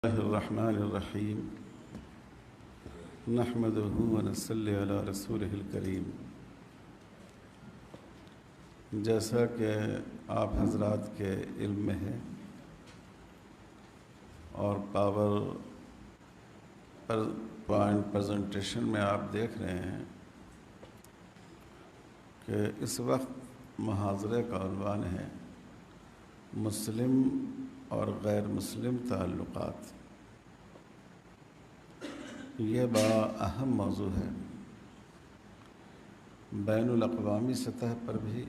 الله الرحمن الرحیم نحمده ونصلی علی رسوله الکریم۔ جیسا کہ آپ حضرات کے علم میں ہے اور پاور پوائنٹ پریزنٹیشن میں آپ دیکھ رہے ہیں کہ اس وقت محاضرے کا عنوان ہے مسلم اور غیر مسلم تعلقات۔ یہ بڑا اہم موضوع ہے، بین الاقوامی سطح پر بھی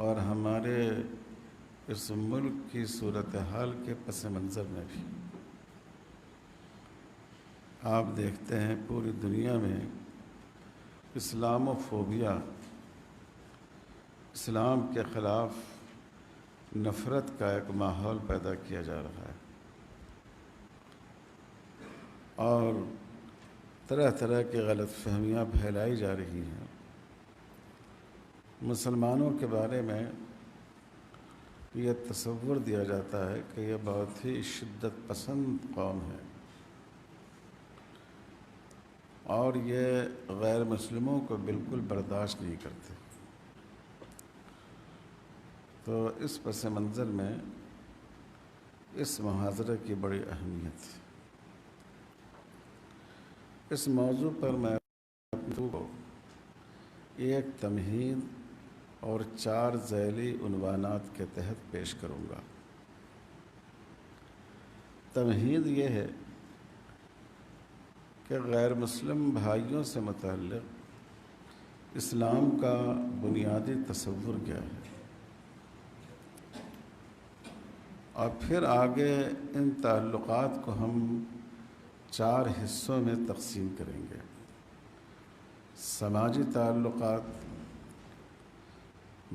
اور ہمارے اس ملک کی صورتحال کے پس منظر میں بھی۔ آپ دیکھتے ہیں پوری دنیا میں اسلام و فوبیا، اسلام کے خلاف نفرت کا ایک ماحول پیدا کیا جا رہا ہے اور طرح طرح کی غلط فہمیاں پھیلائی جا رہی ہیں۔ مسلمانوں کے بارے میں یہ تصور دیا جاتا ہے کہ یہ بہت ہی شدت پسند قوم ہے اور یہ غیر مسلموں کو بالکل برداشت نہیں کرتے۔ تو اس پس منظر میں اس محاضرے کی بڑی اہمیت ہے۔ اس موضوع پر میں اپنے کو ایک تمہید اور 4 ذیلی عنوانات کے تحت پیش کروں گا۔ تمہید یہ ہے کہ غیر مسلم بھائیوں سے متعلق اسلام کا بنیادی تصور کیا ہے، اور پھر آگے ان تعلقات کو ہم 4 حصوں میں تقسیم کریں گے: سماجی تعلقات،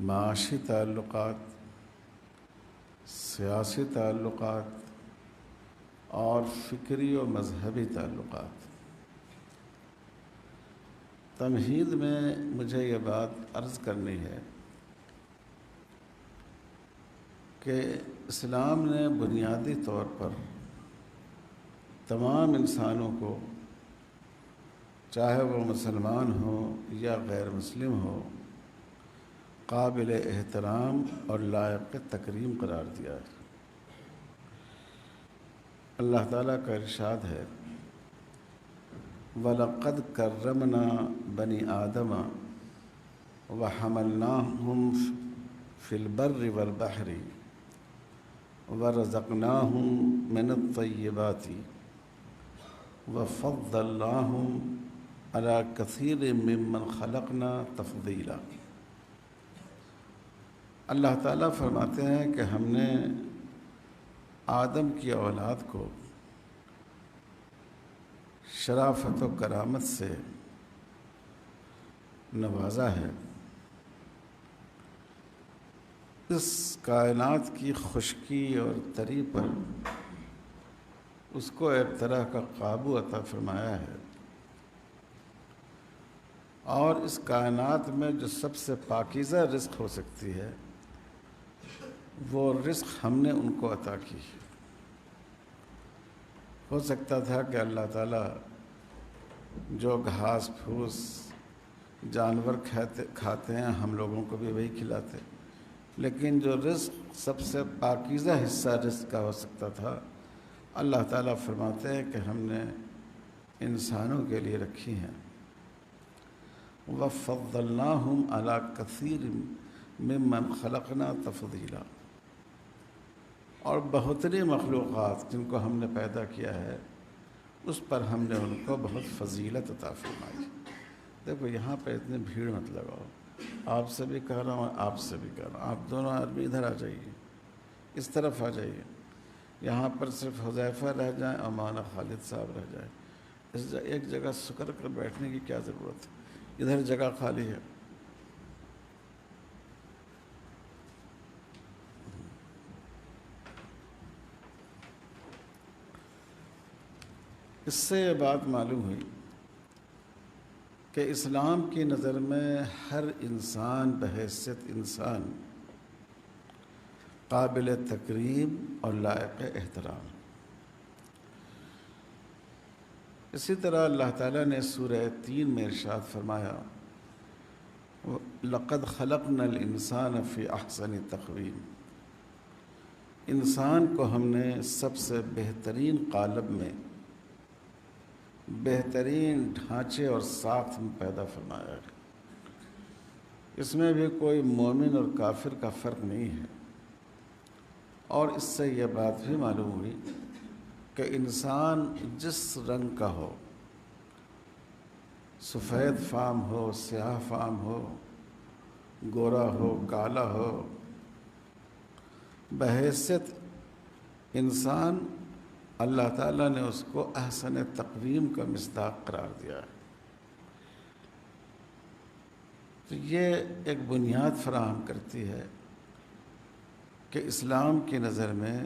معاشی تعلقات، سیاسی تعلقات اور فکری و مذہبی تعلقات۔ تمہید میں مجھے یہ بات عرض کرنی ہے کہ اسلام نے بنیادی طور پر تمام انسانوں کو، چاہے وہ مسلمان ہو یا غیر مسلم ہو، قابل احترام اور لائق تکریم قرار دیا ہے۔ اللہ تعالیٰ کا ارشاد ہے: وَلَقَدْ كَرَّمْنَا بَنِي آدَمَ وَحَمَلْنَاهُمْ فِي الْبَرِّ وَالْبَحْرِ وَرَزَقْنَاهُمْ مِنَ الطَّيِّبَاتِ وَفَضَّلْنَاهُمْ عَلَى كَثِيرٍ مِّمَّنْ خَلَقْنَا تَفْضِيلًا۔ اللہ تعالیٰ فرماتے ہیں کہ ہم نے آدم کی اولاد کو شرافت و کرامت سے نوازا ہے۔ اس کائنات کی خشکی اور تری پر اس کو ایک طرح کا قابو عطا فرمایا ہے، اور اس کائنات میں جو سب سے پاکیزہ رزق ہو سکتی ہے وہ رزق ہم نے ان کو عطا کی ہے۔ ہو سکتا تھا کہ اللہ تعالیٰ جو گھاس پھوس جانور کھاتے ہیں ہم لوگوں کو بھی وہی کھلاتے، لیکن جو رزق سب سے پاکیزہ حصہ رزق کا ہو سکتا تھا، اللہ تعالیٰ فرماتے ہیں کہ ہم نے انسانوں کے لیے رکھی ہیں۔ وَفَضَّلْنَاهُمْ عَلَى كَثِيرٍ مِّمَّنْ خَلَقْنَا تَفْضِيلًا، اور بہتری مخلوقات جن کو ہم نے پیدا کیا ہے اس پر ہم نے ان کو بہت فضیلت عطا فرمائی۔ دیکھو یہاں پہ اتنی بھیڑ مت لگاؤ، آپ سے بھی کہہ رہا ہوں آپ سے بھی کہہ رہا ہوں، آپ دونوں آدمی ادھر آ جائیے، اس طرف آ جائیے۔ یہاں پر صرف حذیفہ رہ جائیں اور مولانا خالد صاحب رہ جائیں، ایک جگہ سکر کر بیٹھنے کی کیا ضرورت ہے، ادھر جگہ خالی ہے۔ اس سے یہ بات معلوم ہوئی کہ اسلام کی نظر میں ہر انسان بحیثیت انسان قابل تکریم اور لائق احترام۔ اسی طرح اللہ تعالیٰ نے سورہ 3 میں ارشاد فرمایا لَقَدْ خَلَقْنَا الْإِنسَانَ فِي أَحْسَنِ تَقْوِيمٍ، انسان کو ہم نے سب سے بہترین قالب میں، بہترین ڈھانچے اور ساخت میں پیدا فرمایا ہے۔ اس میں بھی کوئی مومن اور کافر کا فرق نہیں ہے۔ اور اس سے یہ بات بھی معلوم ہوئی کہ انسان جس رنگ کا ہو، سفید فام ہو، سیاہ فام ہو، گورا ہو، کالا ہو، بحیثیت انسان اللہ تعالیٰ نے اس کو احسن تقویم کا مصداق قرار دیا ہے۔ تو یہ ایک بنیاد فراہم کرتی ہے کہ اسلام کی نظر میں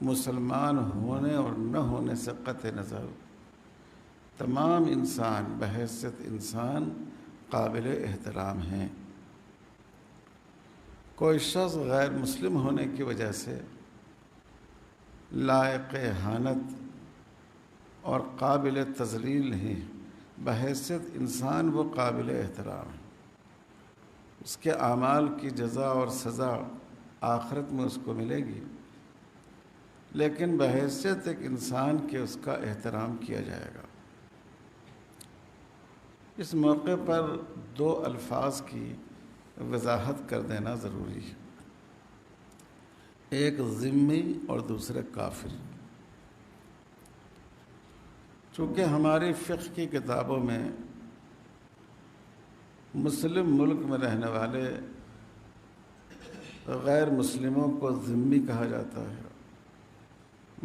مسلمان ہونے اور نہ ہونے سے قطع نظر تمام انسان بحیثیت انسان قابل احترام ہیں۔ کوئی شخص غیر مسلم ہونے کی وجہ سے لائق احانت اور قابل تذلیل نہیں، بحیثیت انسان وہ قابل احترام ہے۔ اس کے اعمال کی جزا اور سزا آخرت میں اس کو ملے گی، لیکن بحیثیت ایک انسان کے اس کا احترام کیا جائے گا۔ اس موقع پر 2 الفاظ کی وضاحت کر دینا ضروری ہے، ایک ذمی اور دوسرے کافر۔ چونکہ ہماری فقہ کی کتابوں میں مسلم ملک میں رہنے والے غیر مسلموں کو ذمی کہا جاتا ہے،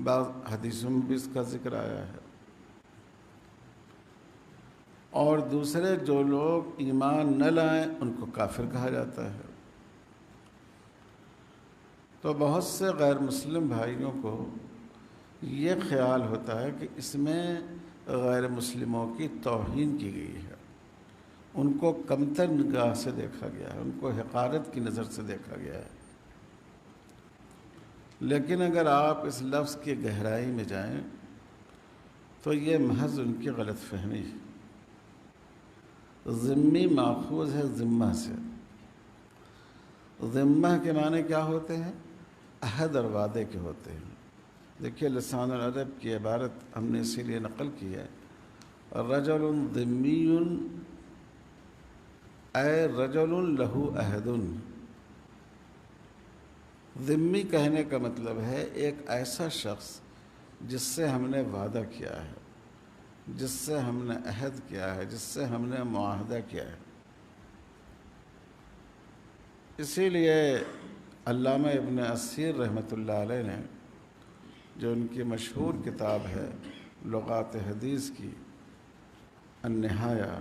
بعض حدیثوں میں بھی اس کا ذکر آیا ہے، اور دوسرے جو لوگ ایمان نہ لائیں ان کو کافر کہا جاتا ہے۔ تو بہت سے غیر مسلم بھائیوں کو یہ خیال ہوتا ہے کہ اس میں غیر مسلموں کی توہین کی گئی ہے، ان کو کمتر نگاہ سے دیکھا گیا ہے، ان کو حقارت کی نظر سے دیکھا گیا ہے۔ لیکن اگر آپ اس لفظ کی گہرائی میں جائیں تو یہ محض ان کی غلط فہمی ہے۔ ذمی ماخوذ ہے ذمہ سے۔ ذمہ کے معنی کیا ہوتے ہیں؟ عہد اور وعدے کے ہوتے ہیں۔ دیکھیے لسان العرب کی عبارت ہم نے اسی لیے نقل کی ہے، رجل ذمی اے رجل لہ عہد۔ ذمی کہنے کا مطلب ہے ایک ایسا شخص جس سے ہم نے وعدہ کیا ہے، جس سے ہم نے عہد کیا ہے، جس سے ہم نے معاہدہ کیا ہے۔ اسی لیے علامہ ابن اسیر رحمۃ اللہ علیہ نے جو ان کی مشہور کتاب ہے لغات حدیث کی النہایہ،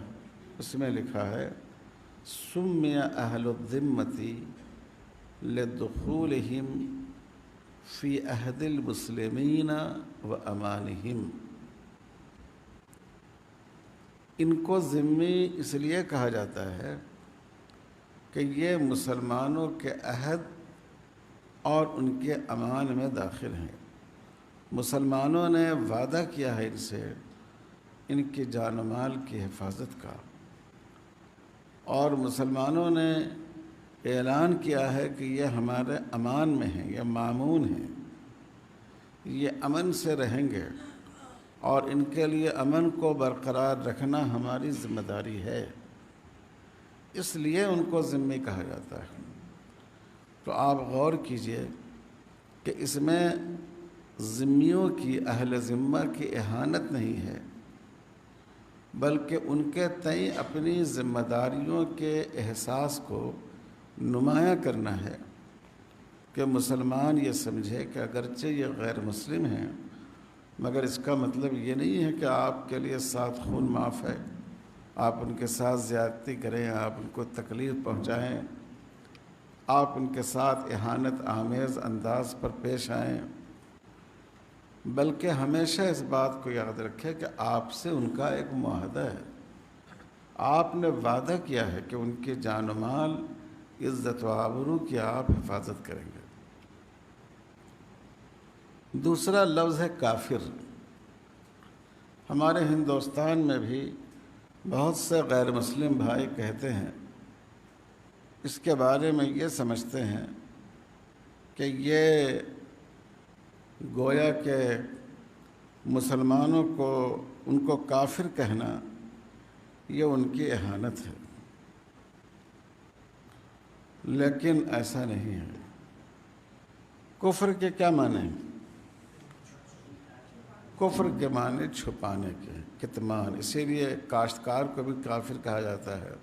اس میں لکھا ہے سمی اہل الذمۃ لدخولہم فی عہد المسلمین و امانہم۔ ان کو ذمی اس لیے کہا جاتا ہے کہ یہ مسلمانوں کے عہد اور ان کے امان میں داخل ہیں۔ مسلمانوں نے وعدہ کیا ہے ان سے ان کی جان و مال کی حفاظت کا، اور مسلمانوں نے اعلان کیا ہے کہ یہ ہمارے امان میں ہیں، یہ مامون ہیں، یہ امن سے رہیں گے، اور ان کے لیے امن کو برقرار رکھنا ہماری ذمہ داری ہے۔ اس لیے ان کو ذمی کہا جاتا ہے۔ تو آپ غور کیجئے کہ اس میں ذمیوں کی، اہل ذمہ کی اہانت نہیں ہے، بلکہ ان کے تئیں اپنی ذمہ داریوں کے احساس کو نمایاں کرنا ہے کہ مسلمان یہ سمجھے کہ اگرچہ یہ غیر مسلم ہیں مگر اس کا مطلب یہ نہیں ہے کہ آپ کے لیے 7 خون معاف ہے، آپ ان کے ساتھ زیادتی کریں، آپ ان کو تکلیف پہنچائیں، آپ ان کے ساتھ اہانت آمیز انداز پر پیش آئیں، بلکہ ہمیشہ اس بات کو یاد رکھیں کہ آپ سے ان کا ایک معاہدہ ہے، آپ نے وعدہ کیا ہے کہ ان کی جان و مال، عزت و آبرو کی آپ حفاظت کریں گے۔ دوسرا لفظ ہے کافر۔ ہمارے ہندوستان میں بھی بہت سے غیر مسلم بھائی کہتے ہیں، اس کے بارے میں یہ سمجھتے ہیں کہ یہ گویا کہ مسلمانوں کو ان کو کافر کہنا یہ ان کی اہانت ہے، لیکن ایسا نہیں ہے۔ کفر کے کیا معنی ہیں؟ کفر کے معنی چھپانے کے، کتمان۔ اسی لیے کاشتکار کو بھی کافر کہا جاتا ہے،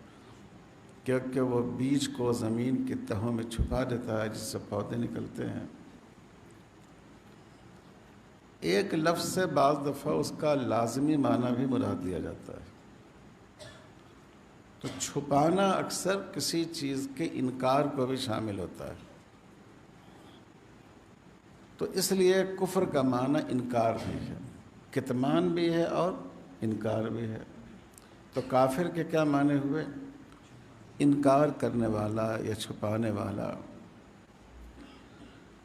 کیونکہ وہ بیج کو زمین کی تہوں میں چھپا دیتا ہے جس سے پودے نکلتے ہیں۔ ایک لفظ سے بعض دفعہ اس کا لازمی معنی بھی مراد لیا جاتا ہے۔ تو چھپانا اکثر کسی چیز کے انکار کو بھی شامل ہوتا ہے، تو اس لیے کفر کا معنی انکار بھی ہے، کتمان بھی ہے اور انکار بھی ہے۔ تو کافر کے کیا معنی ہوئے؟ انکار کرنے والا یا چھپانے والا۔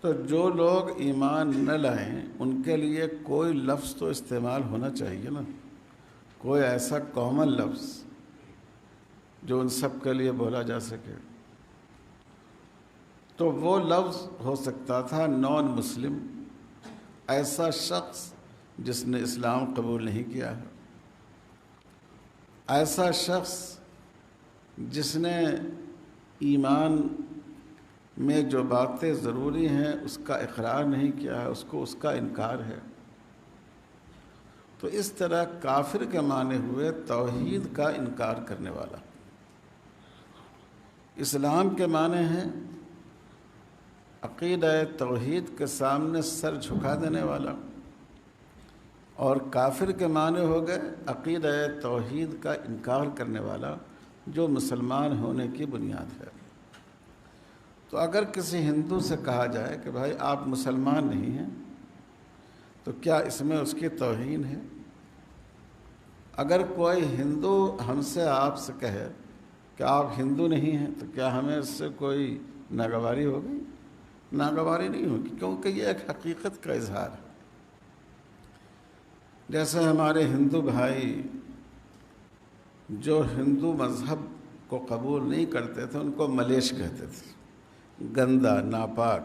تو جو لوگ ایمان نہ لائیں ان کے لیے کوئی لفظ تو استعمال ہونا چاہیے نا، کوئی ایسا کامن لفظ جو ان سب کے لیے بولا جا سکے۔ تو وہ لفظ ہو سکتا تھا نان مسلم، ایسا شخص جس نے اسلام قبول نہیں کیا ہے، ایسا شخص جس نے ایمان میں جو باتیں ضروری ہیں اس کا اقرار نہیں کیا ہے، اس کا انکار ہے۔ تو اس طرح کافر کے معنی ہوئے توحید کا انکار کرنے والا۔ اسلام کے معنی ہیں عقیدہ توحید کے سامنے سر جھکا دینے والا، اور کافر کے معنی ہو گئے عقیدہ توحید کا انکار کرنے والا، جو مسلمان ہونے کی بنیاد ہے۔ تو اگر کسی ہندو سے کہا جائے کہ بھائی آپ مسلمان نہیں ہیں، تو کیا اس میں اس کی توہین ہے؟ اگر کوئی ہندو ہم سے آپ سے کہے کہ آپ ہندو نہیں ہیں، تو کیا ہمیں اس سے کوئی ناگواری ہوگی؟ ناگواری نہیں ہوگی، کیونکہ یہ ایک حقیقت کا اظہار ہے۔ جیسے ہمارے ہندو بھائی جو ہندو مذہب کو قبول نہیں کرتے تھے ان کو ملیش کہتے تھے، گندا، ناپاک۔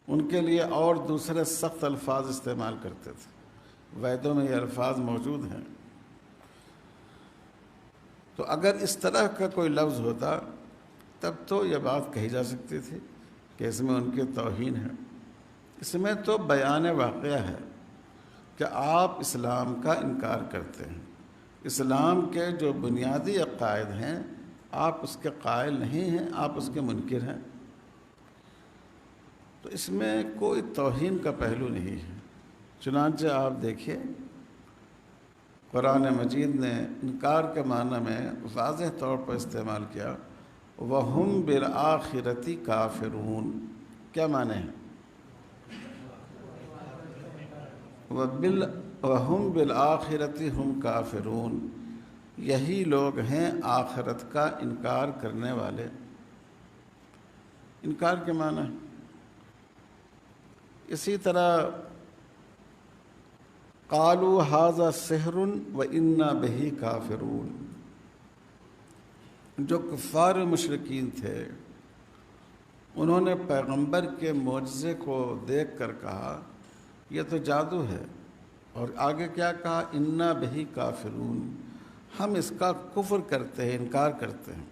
ان کے لیے اور دوسرے سخت الفاظ استعمال کرتے تھے، ویدوں میں یہ الفاظ موجود ہیں۔ تو اگر اس طرح کا کوئی لفظ ہوتا تب تو یہ بات کہی جا سکتی تھی کہ اس میں ان کی توہین ہے۔ اس میں تو بیان واقعہ ہے کہ آپ اسلام کا انکار کرتے ہیں، اسلام کے جو بنیادی عقائد ہیں آپ اس کے قائل نہیں ہیں، آپ اس کے منکر ہیں۔ تو اس میں کوئی توہین کا پہلو نہیں ہے۔ چنانچہ آپ دیکھیے قرآن مجید نے انکار کے معنی میں واضح طور پر استعمال کیا، وَهُمْ بِالْآخِرَةِ كَافِرُونَ۔ کیا معنی ہے؟ وَهُمْ بِالْآخِرَةِ هُمْ كَافِرُونَ، یہی لوگ ہیں آخرت کا انکار کرنے والے۔ انکار کے معنی ہے۔ اسی طرح قالوا هذا سحر وإنا به کافرون، جو کفار مشرکین تھے انہوں نے پیغمبر کے معجزے کو دیکھ کر کہا یہ تو جادو ہے، اور آگے کیا کہا؟ انا بہ کافرون، ہم اس کا کفر کرتے ہیں، انکار کرتے ہیں۔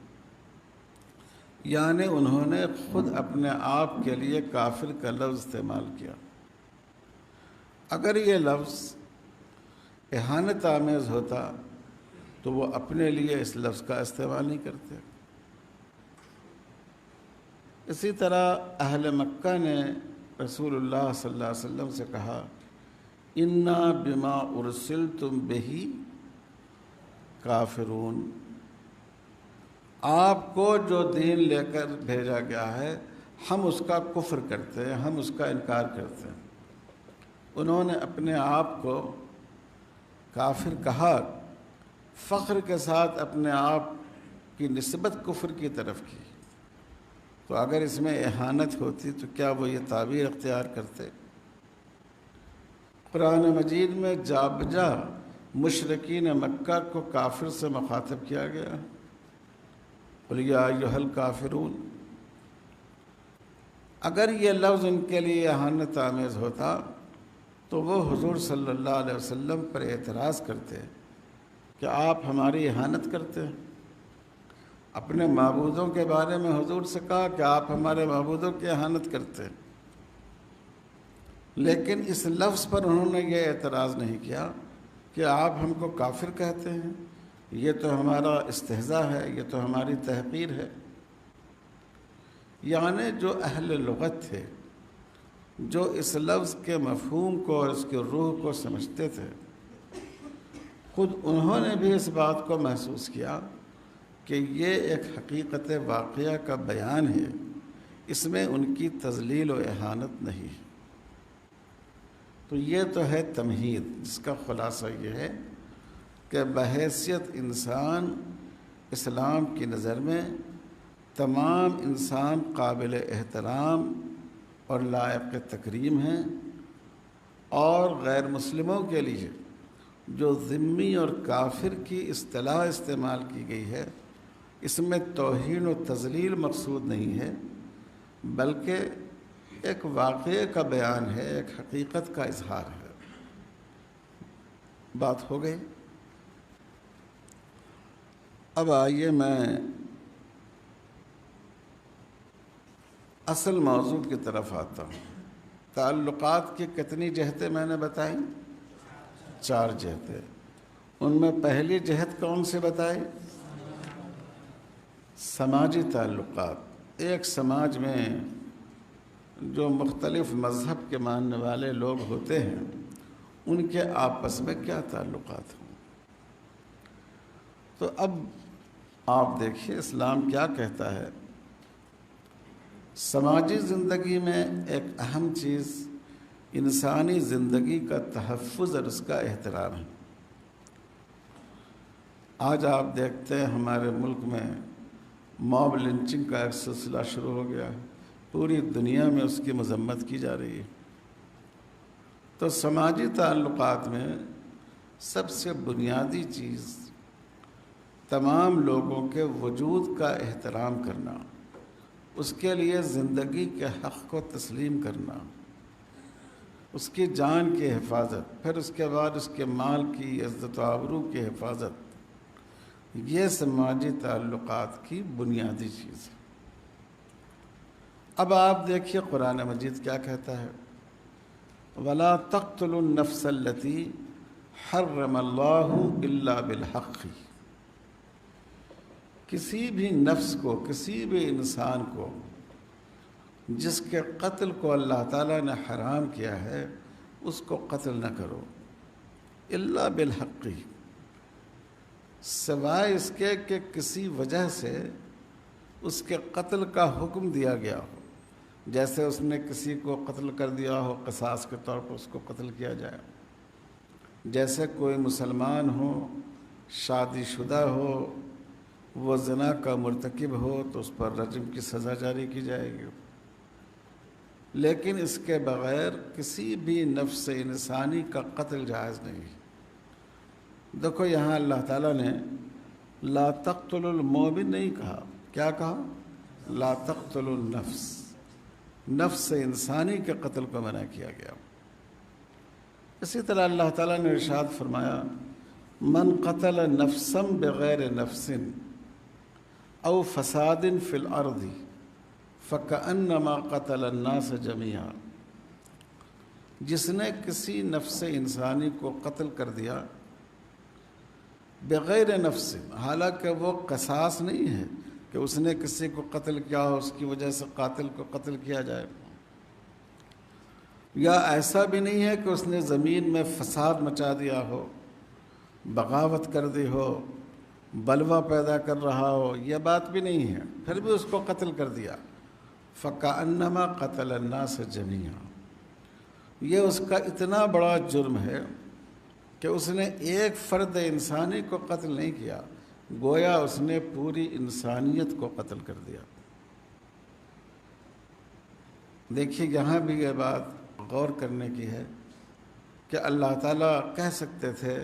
یعنی انہوں نے خود اپنے آپ کے لیے کافر کا لفظ استعمال کیا۔ اگر یہ لفظ اہانت آمیز ہوتا تو وہ اپنے لیے اس لفظ کا استعمال نہیں کرتے۔ اسی طرح اہل مکہ نے رسول اللہ صلی اللہ علیہ وسلم سے کہا انا بما ارسلتم بہ کافرون، آپ کو جو دین لے کر بھیجا گیا ہے ہم اس کا کفر کرتے ہیں، ہم اس کا انکار کرتے ہیں۔ انہوں نے اپنے آپ کو کافر کہا، فخر کے ساتھ اپنے آپ کی نسبت کفر کی طرف کی۔ تو اگر اس میں اہانت ہوتی تو کیا وہ یہ تعبیر اختیار کرتے؟ قرآن مجید میں جا بجا مشرکین مکہ کو کافر سے مخاطب کیا گیا، قل یا ایھا الکافرون۔ اگر یہ لفظ ان کے لیے اہانت آمیز ہوتا تو وہ حضور صلی اللہ علیہ وسلم پر اعتراض کرتے کہ آپ ہماری اہانت کرتے ہیں۔ اپنے معبودوں کے بارے میں حضور سے کہا کہ آپ ہمارے معبودوں کی اہانت کرتے ہیں، لیکن اس لفظ پر انہوں نے یہ اعتراض نہیں کیا کہ آپ ہم کو کافر کہتے ہیں، یہ تو ہمارا استہزاء ہے، یہ تو ہماری تحقیر ہے۔ یعنی جو اہل لغت تھے، جو اس لفظ کے مفہوم کو اور اس کی روح کو سمجھتے تھے، خود انہوں نے بھی اس بات کو محسوس کیا کہ یہ ایک حقیقت واقعہ کا بیان ہے، اس میں ان کی تضلیل و اہانت نہیں ہے۔ تو یہ تو ہے تمہید، جس کا خلاصہ یہ ہے کہ بحیثیت انسان اسلام کی نظر میں تمام انسان قابل احترام اور لائق تکریم ہیں، اور غیر مسلموں کے لیے جو ذمی اور کافر کی اصطلاح استعمال کی گئی ہے، اس میں توہین و تذلیل مقصود نہیں ہے، بلکہ ایک واقعے کا بیان ہے، ایک حقیقت کا اظہار ہے۔ بات ہو گئی؟ اب آئیے میں اصل موضوع کی طرف آتا ہوں۔ تعلقات کی کتنی جہتیں میں نے بتائیں؟ 4 جہتیں۔ ان میں پہلی جہت کون سے بتائی؟ سماجی تعلقات۔ ایک سماج میں جو مختلف مذہب کے ماننے والے لوگ ہوتے ہیں، ان کے آپس میں کیا تعلقات ہیں۔ تو اب آپ دیکھیے اسلام کیا کہتا ہے۔ سماجی زندگی میں ایک اہم چیز انسانی زندگی کا تحفظ اور اس کا احترام ہے۔ آج آپ دیکھتے ہیں ہمارے ملک میں موب لنچنگ کا ایک سلسلہ شروع ہو گیا ہے، پوری دنیا میں اس کی مذمت کی جا رہی ہے۔ تو سماجی تعلقات میں سب سے بنیادی چیز تمام لوگوں کے وجود کا احترام کرنا، اس کے لیے زندگی کے حق کو تسلیم کرنا، اس کی جان کی حفاظت، پھر اس کے بعد اس کے مال کی عزت و آبرو کی حفاظت، یہ سماجی تعلقات کی بنیادی چیز ہے۔ اب آپ دیکھیے قرآن مجید کیا کہتا ہے، وَلَا تَقْتُلُوا النَّفْسَ الَّتِي حَرَّمَ اللَّهُ إِلَّا بِالْحَقِّ۔ کسی بھی نفس کو، کسی بھی انسان کو جس کے قتل کو اللہ تعالیٰ نے حرام کیا ہے، اس کو قتل نہ کرو، الا بالحق، سوائے اس کے کہ کسی وجہ سے اس کے قتل کا حکم دیا گیا ہو، جیسے اس نے کسی کو قتل کر دیا ہو، قصاص کے طور پر اس کو قتل کیا جائے، جیسے کوئی مسلمان ہو، شادی شدہ ہو، وہ زنا کا مرتکب ہو تو اس پر رجم کی سزا جاری کی جائے گی، لیکن اس کے بغیر کسی بھی نفس انسانی کا قتل جائز نہیں۔ دیکھو یہاں اللہ تعالیٰ نے لا تقتلوا المؤمن نہیں کہا، کیا کہا؟ لا تقتلوا النفس، نفس انسانی کے قتل کو منع کیا گیا۔ اسی طرح اللہ تعالیٰ نے ارشاد فرمایا من قتل نفسا بغیر نفس او فساد فی الارض فکأنما قتل الناس جميعا، جس نے کسی نفس انسانی کو قتل کر دیا بغیر نفس، حالانکہ وہ قصاص نہیں ہے کہ اس نے کسی کو قتل کیا ہو اس کی وجہ سے قاتل کو قتل کیا جائے، یا ایسا بھی نہیں ہے کہ اس نے زمین میں فساد مچا دیا ہو، بغاوت کر دی ہو، بلوہ پیدا کر رہا ہو، یہ بات بھی نہیں ہے، پھر بھی اس کو قتل کر دیا، فَكَأَنَّمَا قَتَلَ النَّاسَ جَمِيعًا، یہ اس کا اتنا بڑا جرم ہے کہ اس نے ایک فرد انسانی کو قتل نہیں کیا، گویا اس نے پوری انسانیت کو قتل کر دیا۔ دیکھیے یہاں بھی یہ بات غور کرنے کی ہے کہ اللہ تعالیٰ کہہ سکتے تھے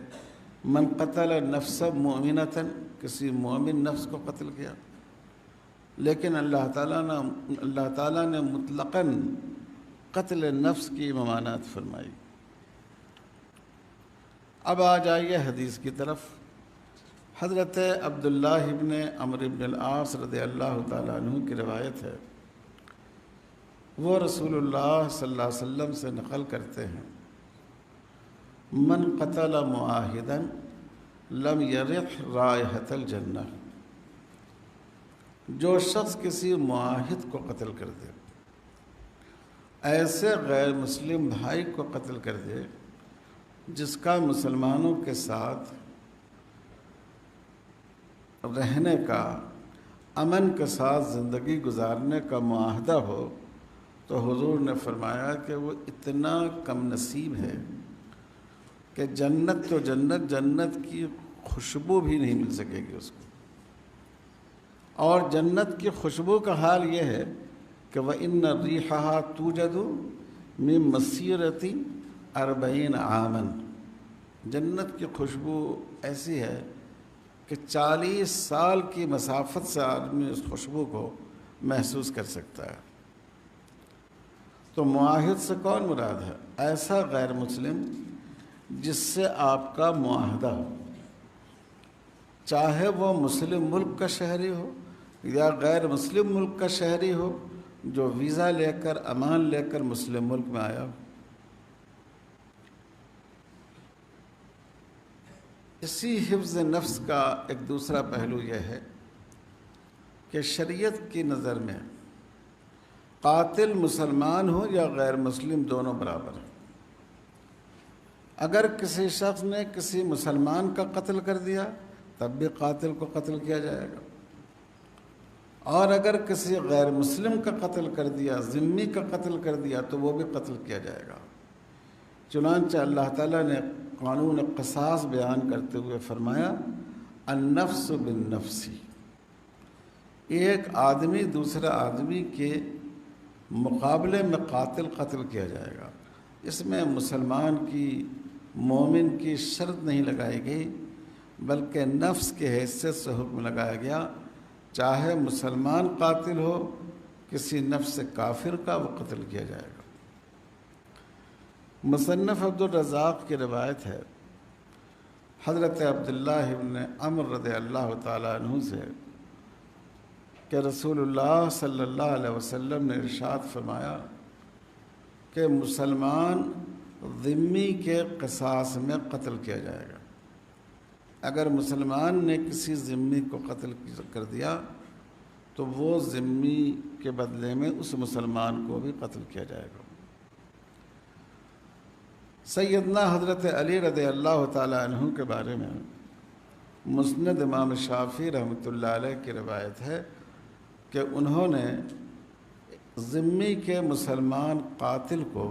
من قتل نفس مؤمنۃ، کسی مومن نفس کو قتل کیا، لیکن اللہ تعالیٰ نے مطلقاً قتل نفس کی ممانعت فرمائی۔ اب آ جائیے حدیث کی طرف۔ حضرت عبداللہ ابن عمرو بن العاص رضی اللہ تعالیٰ عنہ کی روایت ہے، وہ رسول اللہ صلی اللہ علیہ وسلم سے نقل کرتے ہیں، من قتل معاہدا لم یرح رائحۃ الجنہ، جو شخص کسی معاہد کو قتل کر دے، ایسے غیر مسلم بھائی کو قتل کر دے جس کا مسلمانوں کے ساتھ رہنے کا، امن کے ساتھ زندگی گزارنے کا معاہدہ ہو، تو حضور نے فرمایا کہ وہ اتنا کم نصیب ہے کہ جنت تو جنت کی خوشبو بھی نہیں مل سکے گی اس کو۔ اور جنت کی خوشبو کا حال یہ ہے کہ وَإِنَّ رِيحَهَا تُوجَدُ مِن مَّسِيرَةِ 40 عَامًا، جنت کی خوشبو ایسی ہے کہ 40 سال کی مسافت سے آدمی اس خوشبو کو محسوس کر سکتا ہے۔ تو معاہد سے کون مراد ہے؟ ایسا غیر مسلم جس سے آپ کا معاہدہ ہو، چاہے وہ مسلم ملک کا شہری ہو یا غیر مسلم ملک کا شہری ہو، جو ویزا لے کر، امان لے کر مسلم ملک میں آیا ہو۔ اسی حفظ نفس کا ایک دوسرا پہلو یہ ہے کہ شریعت کی نظر میں قاتل مسلمان ہو یا غیر مسلم دونوں برابر ہیں۔ اگر کسی شخص نے کسی مسلمان کا قتل کر دیا تب بھی قاتل کو قتل کیا جائے گا، اور اگر کسی غیر مسلم کا قتل کر دیا، ذمی کا قتل کر دیا، تو وہ بھی قتل کیا جائے گا۔ چنانچہ اللہ تعالیٰ نے قانون قصاص بیان کرتے ہوئے فرمایا النفس بالنفس، ایک آدمی دوسرے آدمی کے مقابلے میں قتل کیا جائے گا۔ اس میں مسلمان کی، مومن کی شرط نہیں لگائی گئی، بلکہ نفس کے حیثیت سے حکم لگایا گیا، چاہے مسلمان قاتل ہو کسی نفس کافر کا، وہ قتل کیا جائے گا۔ مصنف عبد الرزاق کی روایت ہے حضرت عبداللہ ابن عمرو رضی اللہ تعالیٰ عنہ سے کہ رسول اللہ صلی اللہ علیہ وسلم نے ارشاد فرمایا کہ مسلمان ذمی کے قصاص میں قتل کیا جائے گا۔ اگر مسلمان نے کسی ذمی کو قتل کر دیا تو وہ ذمی کے بدلے میں اس مسلمان کو بھی قتل کیا جائے گا۔ سیدنا حضرت علی رضی اللہ تعالیٰ عنہ کے بارے میں مسند امام شافعی رحمۃ اللہ علیہ کی روایت ہے کہ انہوں نے ذمی کے مسلمان قاتل کو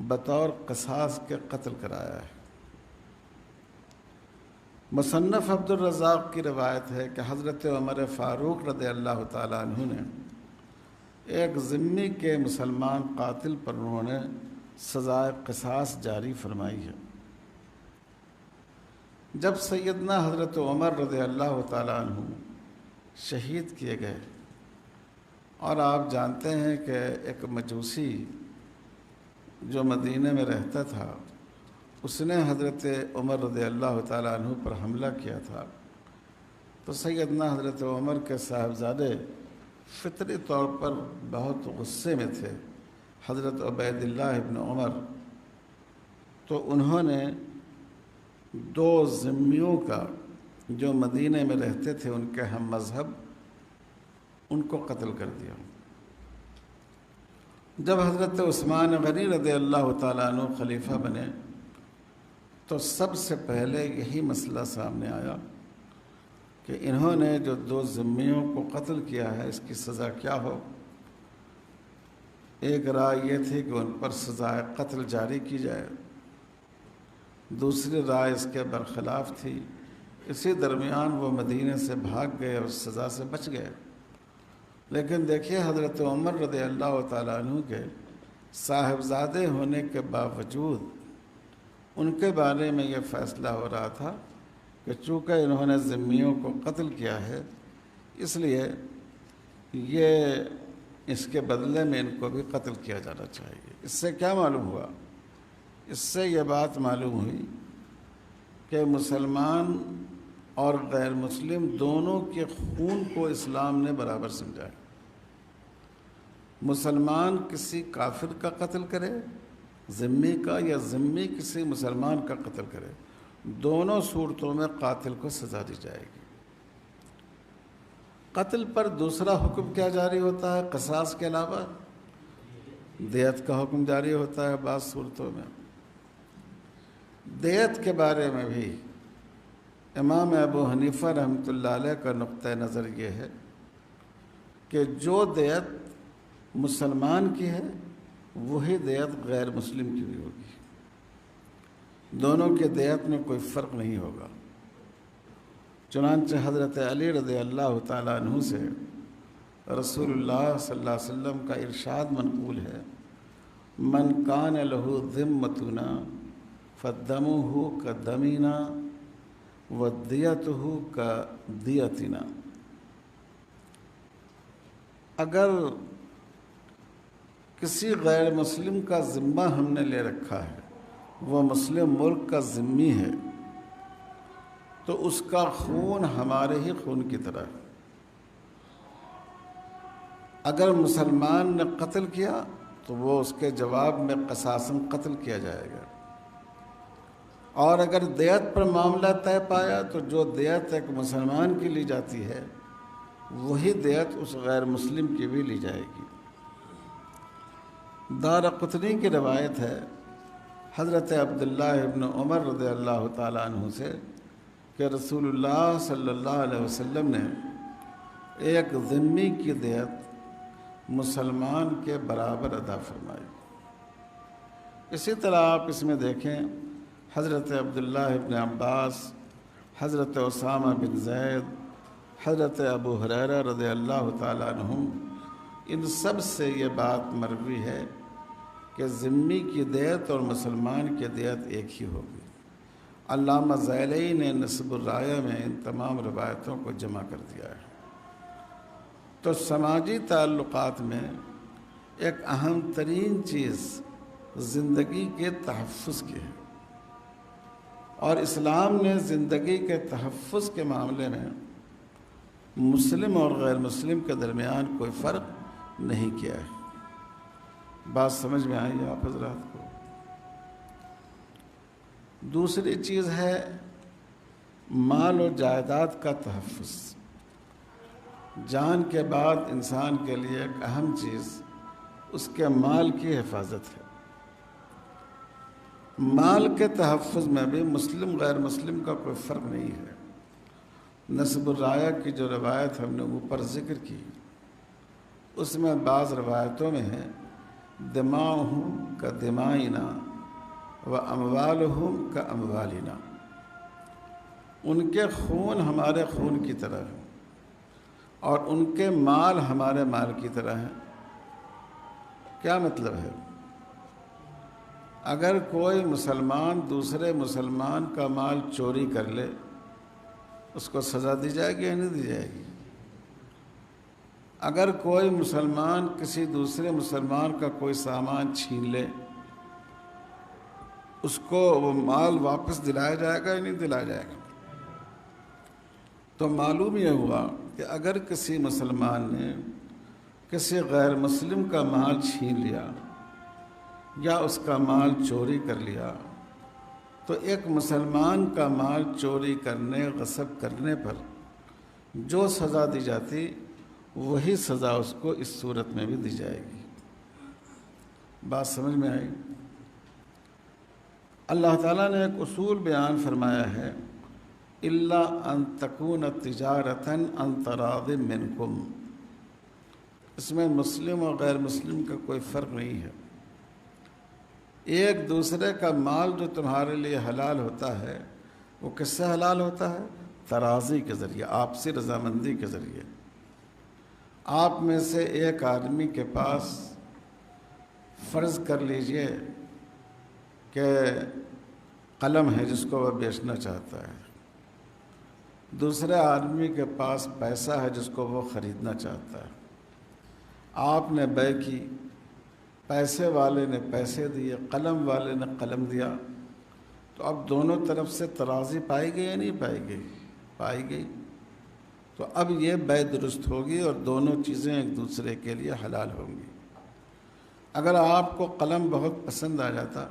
بطور قصاص کے قتل کرایا ہے۔ مصنف عبد الرزاق کی روایت ہے کہ حضرت عمر فاروق رضی اللہ تعالیٰ عنہ نے ایک ذمی کے مسلمان قاتل پر انہوں نے سزائے قصاص جاری فرمائی ہے۔ جب سیدنا حضرت عمر رضی اللہ تعالیٰ عنہ شہید کیے گئے، اور آپ جانتے ہیں کہ ایک مجوسی جو مدینہ میں رہتا تھا، اس نے حضرت عمر رضی اللہ تعالیٰ عنہ پر حملہ کیا تھا، تو سیدنا حضرت عمر کے صاحبزادے فطری طور پر بہت غصے میں تھے، حضرت عبید اللہ ابن عمر، تو انہوں نے 2 ذمیوں کا جو مدینہ میں رہتے تھے ان کے ہم مذہب، ان کو قتل کر دیا۔ جب حضرت عثمان غنی رضی اللہ تعالیٰ عنہ خلیفہ بنے تو سب سے پہلے یہی مسئلہ سامنے آیا کہ انہوں نے جو 2 ذمیوں کو قتل کیا ہے، اس کی سزا کیا ہو۔ ایک رائے یہ تھی کہ ان پر سزائے قتل جاری کی جائے، دوسری رائے اس کے برخلاف تھی۔ اسی درمیان وہ مدینے سے بھاگ گئے اور سزا سے بچ گئے۔ لیکن دیکھیے حضرت عمر رضی اللہ تعالیٰ عنہ کے صاحبزادے ہونے کے باوجود ان کے بارے میں یہ فیصلہ ہو رہا تھا کہ چونکہ انہوں نے ذمیوں کو قتل کیا ہے، اس لیے اس کے بدلے میں ان کو بھی قتل کیا جانا چاہیے۔ اس سے کیا معلوم ہوا؟ اس سے یہ بات معلوم ہوئی کہ مسلمان اور غیر مسلم دونوں کے خون کو اسلام نے برابر سمجھا ہے۔ مسلمان کسی کافر کا قتل کرے ذمی کا، یا ذمی کسی مسلمان کا قتل کرے، دونوں صورتوں میں قاتل کو سزا دی جائے گی۔ قتل پر دوسرا حکم کیا جاری ہوتا ہے؟ قصاص کے علاوہ دیت کا حکم جاری ہوتا ہے بعض صورتوں میں۔ دیت کے بارے میں بھی امام ابو حنیفہ رحمۃ اللہ علیہ کا نقطہ نظر یہ ہے کہ جو دیت مسلمان کی ہے وہی دیت غیر مسلم کی بھی ہوگی، دونوں کے دیت میں کوئی فرق نہیں ہوگا۔ چنانچہ حضرت علی رضی اللہ تعالیٰ عنہ سے رسول اللہ صلی اللہ علیہ وسلم کا ارشاد منقول ہے، من کان لہ ذمتنا فدمہ کدمنا ودیتہ کدیتنا۔ اگر کسی غیر مسلم کا ذمہ ہم نے لے رکھا ہے، وہ مسلم ملک کا ذمی ہے، تو اس کا خون ہمارے ہی خون کی طرح ہے۔ اگر مسلمان نے قتل کیا تو وہ اس کے جواب میں قصاصاً قتل کیا جائے گا، اور اگر دیت پر معاملہ طے پایا تو جو دیت ایک مسلمان کی لی جاتی ہے وہی دیت اس غیر مسلم کی بھی لی جائے گی۔ دارقطنی کی روایت ہے حضرت عبداللہ ابن عمر رضی اللہ تعالیٰ عنہ سے کہ رسول اللہ صلی اللہ علیہ وسلم نے ایک ذمی کی دیت مسلمان کے برابر ادا فرمائی۔ اسی طرح آپ اس میں دیکھیں حضرت عبداللہ ابن عباس، حضرت اسامہ بن زید، حضرت ابو ہریرہ رضی اللہ تعالیٰ عنہم، ان سب سے یہ بات مروی ہے کہ ذمی کی دیت اور مسلمان کی دیت ایک ہی ہوگی۔ علامہ زیلعی نے نصب الرایہ میں ان تمام روایتوں کو جمع کر دیا ہے۔ تو سماجی تعلقات میں ایک اہم ترین چیز زندگی کے تحفظ کی ہے، اور اسلام نے زندگی کے تحفظ کے معاملے میں مسلم اور غیر مسلم کے درمیان کوئی فرق نہیں کیا ہے۔ بات سمجھ میں آئی آپ حضرات کو؟ دوسری چیز ہے مال و جائیداد کا تحفظ۔ جان کے بعد انسان کے لیے ایک اہم چیز اس کے مال کی حفاظت ہے۔ مال کے تحفظ میں بھی مسلم غیر مسلم کا کوئی فرق نہیں ہے۔ نصب الرایہ کی جو روایت ہم نے اوپر ذکر کی، اس میں بعض روایتوں میں ہے دماؤہم کا دمائنا و اموالہم کا اموالنا، ان کے خون ہمارے خون کی طرح ہے اور ان کے مال ہمارے مال کی طرح ہیں۔ کیا مطلب ہے؟ اگر کوئی مسلمان دوسرے مسلمان کا مال چوری کر لے، اس کو سزا دی جائے گی یا نہیں دی جائے گی؟ اگر کوئی مسلمان کسی دوسرے مسلمان کا کوئی سامان چھین لے، اس کو وہ مال واپس دلایا جائے گا یا نہیں دلایا جائے گا؟ تو معلوم یہ ہوا کہ اگر کسی مسلمان نے کسی غیر مسلم کا مال چھین لیا یا اس کا مال چوری کر لیا، تو ایک مسلمان کا مال چوری کرنے، غصب کرنے پر جو سزا دی جاتی وہی سزا اس کو اس صورت میں بھی دی جائے گی۔ بات سمجھ میں آئی؟ اللہ تعالیٰ نے ایک اصول بیان فرمایا ہے، الا ان تکون تجارتا عن تراض منکم۔ اس میں مسلم اور غیر مسلم کا کوئی فرق نہیں ہے۔ ایک دوسرے کا مال جو تمہارے لیے حلال ہوتا ہے وہ کس سے حلال ہوتا ہے؟ تراضی کے ذریعے، آپسی رضامندی کے ذریعے۔ آپ میں سے ایک آدمی کے پاس فرض کر لیجئے کہ قلم ہے جس کو وہ بیچنا چاہتا ہے، دوسرے آدمی کے پاس پیسہ ہے جس کو وہ خریدنا چاہتا ہے، آپ نے بے کی، پیسے والے نے پیسے دیے، قلم والے نے قلم دیا، تو اب دونوں طرف سے ترازی پائی گئی یا نہیں پائی گئی؟ پائی گئی۔ تو اب یہ بے درست ہوگی اور دونوں چیزیں ایک دوسرے کے لیے حلال ہوں گی۔ اگر آپ کو قلم بہت پسند آ جاتا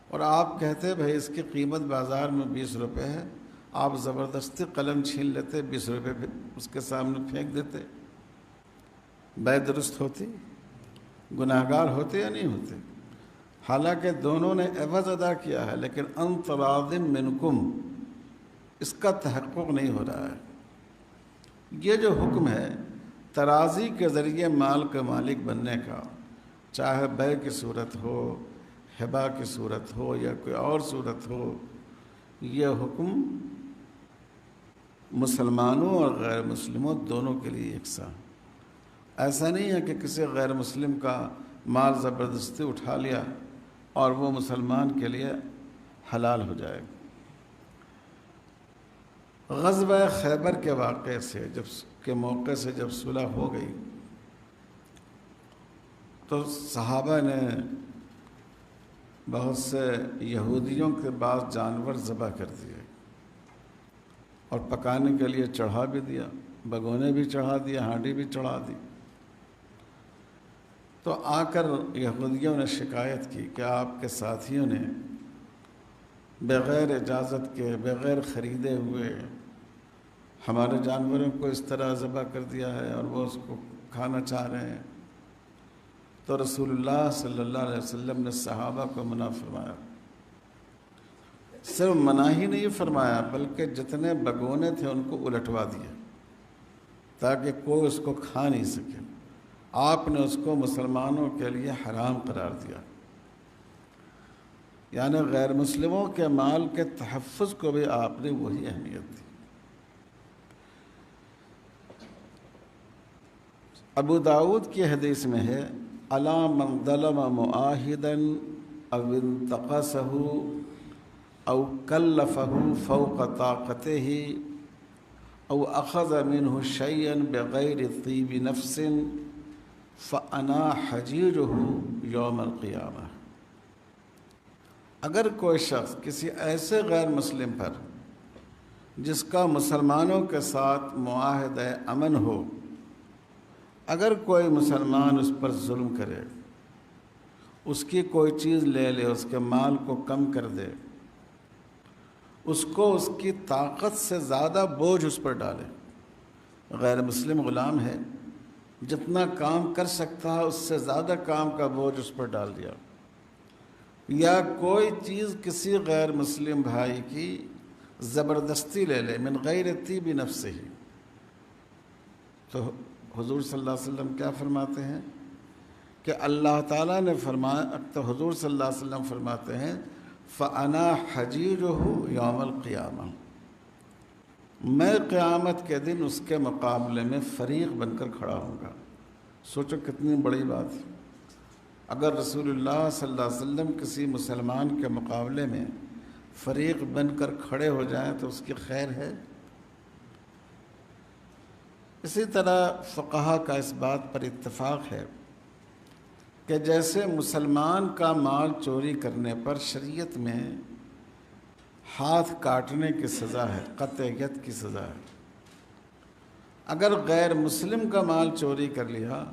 اور آپ کہتے بھائی اس کی قیمت بازار میں 20 روپے ہے، آپ زبردستی قلم چھین لیتے، 20 روپے پہ اس کے سامنے پھینک دیتے، بے درست ہوتی؟ گناہگار ہوتے یا نہیں ہوتے؟ حالانکہ دونوں نے عوض ادا کیا ہے، لیکن ان تراض منکم اس کا تحقق نہیں ہو رہا ہے۔ یہ جو حکم ہے ترازی کے ذریعے مال کا مالک بننے کا، چاہے بے کی صورت ہو، ہبہ کی صورت ہو یا کوئی اور صورت ہو، یہ حکم مسلمانوں اور غیر مسلموں دونوں کے لیے یکساں۔ ایسا نہیں ہے کہ کسی غیر مسلم کا مال زبردستی اٹھا لیا اور وہ مسلمان کے لیے حلال ہو جائے گا۔ غزوہ خیبر کے واقعے سے کے موقع سے جب صلح ہو گئی تو صحابہ نے بہت سے یہودیوں کے بعض جانور ذبح کر دیے اور پکانے کے لیے چڑھا بھی دیا، بگونے بھی چڑھا دیا، ہانڈی بھی چڑھا دی۔ تو آ کر یہودیوں نے شکایت کی کہ آپ کے ساتھیوں نے بغیر اجازت کے، بغیر خریدے ہوئے ہمارے جانوروں کو اس طرح ذبح کر دیا ہے اور وہ اس کو کھانا چاہ رہے ہیں۔ تو رسول اللہ صلی اللہ علیہ وسلم نے صحابہ کو منع فرمایا، صرف منع ہی نہیں فرمایا بلکہ جتنے بگونے تھے ان کو الٹوا دیا تاکہ کوئی اس کو کھا نہیں سکے۔ آپ نے اس کو مسلمانوں کے لیے حرام قرار دیا، یعنی غیر مسلموں کے مال کے تحفظ کو بھی آپ نے وہی اہمیت دی۔ ابو داؤد کی حدیث میں ہے الا من ظلم معاہدا او انتقصہ او کلفہ فوق طاقتہ او اخذ منہ شیئا بغیر طیب نفس فانا حجیجہ یوم القیامہ۔ اگر کوئی شخص کسی ایسے غیر مسلم پر جس کا مسلمانوں کے ساتھ معاہدہ امن ہو، اگر کوئی مسلمان اس پر ظلم کرے، اس کی کوئی چیز لے لے، اس کے مال کو کم کر دے، اس کو اس کی طاقت سے زیادہ بوجھ اس پر ڈالے، غیر مسلم غلام ہے، جتنا کام کر سکتا ہے اس سے زیادہ کام کا بوجھ اس پر ڈال دیا، یا کوئی چیز کسی غیر مسلم بھائی کی زبردستی لے لے من غیر طیب نفسہ، تو حضور صلی اللہ علیہ وسلم کیا فرماتے ہیں کہ اللہ تعالیٰ نے فرمایا، تو حضور صلی اللہ علیہ وسلم فرماتے ہیں فَأَنَا حَجِيجُهُ يَوْمَ الْقِيَامَةِ، میں قیامت کے دن اس کے مقابلے میں فریق بن کر کھڑا ہوں گا۔ سوچو کتنی بڑی بات ہے۔ اگر رسول اللہ صلی اللہ علیہ وسلم کسی مسلمان کے مقابلے میں فریق بن کر کھڑے ہو جائیں تو اس کی خیر ہے۔ اسی طرح فقہا کا اس بات پر اتفاق ہے کہ جیسے مسلمان کا مال چوری کرنے پر شریعت میں ہاتھ کاٹنے کی سزا ہے، قطع ید کی سزا ہے، اگر غیر مسلم کا مال چوری کر لیا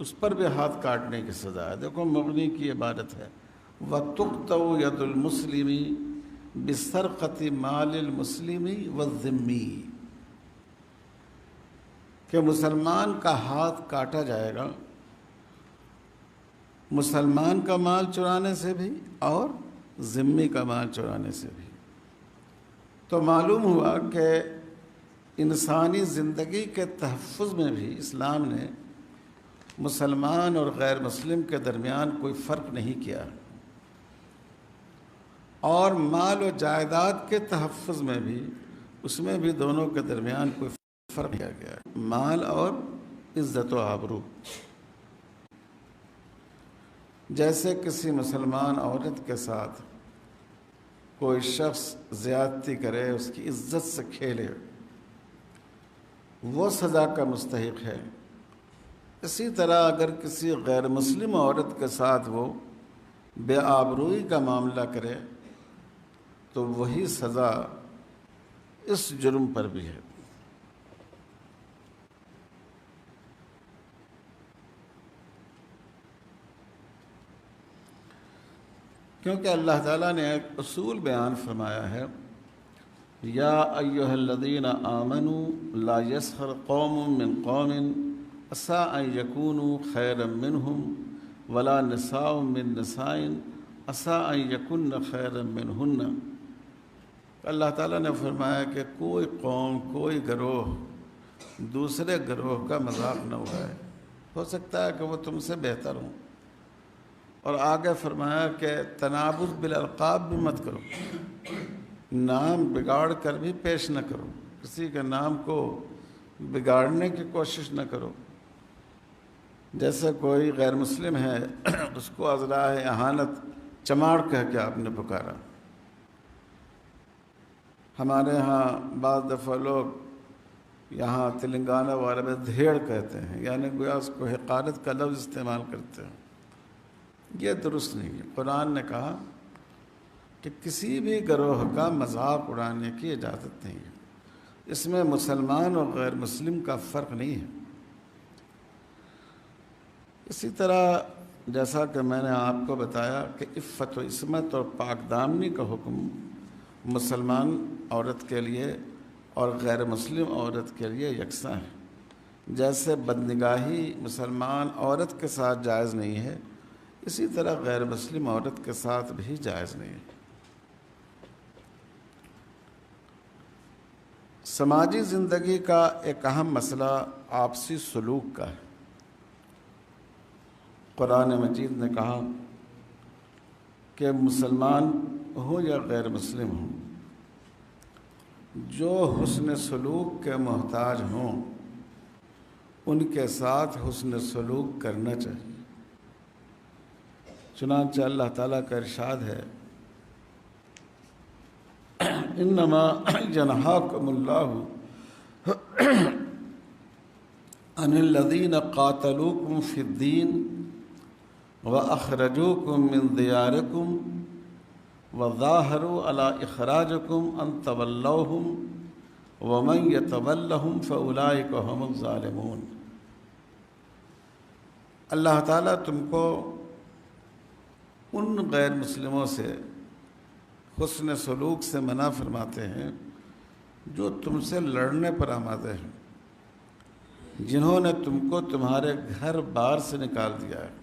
اس پر بھی ہاتھ کاٹنے کی سزا ہے۔ دیکھو مغنی کی عبارت ہے وَتُقْطَعُ يَدُ الْمُسْلِمِ بِسَرْقَةِ مَالِ الْمُسْلِمِ وَالذِّمِّ، کہ مسلمان کا ہاتھ کاٹا جائے گا مسلمان کا مال چرانے سے بھی اور ذمی کا مال چرانے سے بھی۔ تو معلوم ہوا کہ انسانی زندگی کے تحفظ میں بھی اسلام نے مسلمان اور غیر مسلم کے درمیان کوئی فرق نہیں کیا، اور مال و جائیداد کے تحفظ میں بھی اس میں بھی دونوں کے درمیان کوئی فرق کیا گیا ہے۔ مال اور عزت و آبرو۔ جیسے کسی مسلمان عورت کے ساتھ کوئی شخص زیادتی کرے، اس کی عزت سے کھیلے، وہ سزا کا مستحق ہے، اسی طرح اگر کسی غیر مسلم عورت کے ساتھ وہ بے آبروئی کا معاملہ کرے تو وہی سزا اس جرم پر بھی ہے۔ کیونکہ اللہ تعالیٰ نے ایک اصول بیان فرمایا ہے، یا ایھا الذین آمنوا لا یسخر قوم من قوم عسیٰ ان یکونوا خیرا منہم ولا نساء من نساء عسیٰ ان یکن خیرا منہن۔ اللہ تعالیٰ نے فرمایا کہ کوئی قوم، کوئی گروہ دوسرے گروہ کا مذاق نہ اڑائے، ہو سکتا ہے کہ وہ تم سے بہتر ہوں۔ اور آگے فرمایا کہ تنابز بالالقاب بھی مت کرو، نام بگاڑ کر بھی پیش نہ کرو، کسی کے نام کو بگاڑنے کی کوشش نہ کرو۔ جیسے کوئی غیر مسلم ہے، اس کو ازراء اہانت چماڑ کہہ کے آپ نے پکارا۔ ہمارے ہاں بعض دفعہ لوگ یہاں تلنگانہ والے میں دھیڑ کہتے ہیں، یعنی گویا اس کو حقارت کا لفظ استعمال کرتے ہیں۔ یہ درست نہیں ہے۔ قرآن نے کہا کہ کسی بھی گروہ کا مذاق اڑانے کی اجازت نہیں ہے، اس میں مسلمان اور غیر مسلم کا فرق نہیں ہے۔ اسی طرح جیسا کہ میں نے آپ کو بتایا کہ عفت و عصمت اور پاک دامنی کا حکم مسلمان عورت کے لیے اور غیر مسلم عورت کے لیے یکساں ہے۔ جیسے بدنگاہی مسلمان عورت کے ساتھ جائز نہیں ہے، اسی طرح غیر مسلم عورت کے ساتھ بھی جائز نہیں ہے۔ سماجی زندگی کا ایک اہم مسئلہ آپسی سلوک کا ہے۔ قرآن مجید نے کہا کہ مسلمان ہو یا غیر مسلم ہوں، جو حسن سلوک کے محتاج ہوں ان کے ساتھ حسن سلوک کرنا چاہیے۔ چنانچہ اللہ تعالیٰ کا ارشاد ہے، انما ینہاکم اللہ عن الذین قاتلوکم فی الدین واخرجوکم من دیارکم وظاہروا علی اخراجکم ان تولوہم ومن یتولہم فاولئک ھم الظالمون۔ اللہ تعالیٰ تم کو ان غیر مسلموں سے حسن سلوک سے منع فرماتے ہیں جو تم سے لڑنے پر آمادے ہیں، جنہوں نے تم کو تمہارے گھر بار سے نکال دیا ہے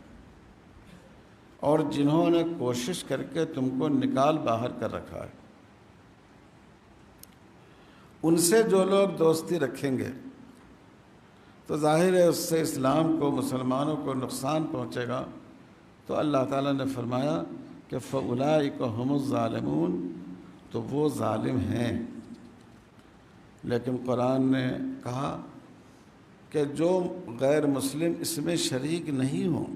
اور جنہوں نے کوشش کر کے تم کو نکال باہر کر رکھا ہے۔ ان سے جو لوگ دوستی رکھیں گے تو ظاہر ہے اس سے اسلام کو، مسلمانوں کو نقصان پہنچے گا۔ تو اللہ تعالیٰ نے فرمایا کہ فَأُولَئِكَ هُمُ الظَّالِمُونَ، تو وہ ظالم ہیں۔ لیکن قرآن نے کہا کہ جو غیر مسلم اس میں شریک نہیں ہوں،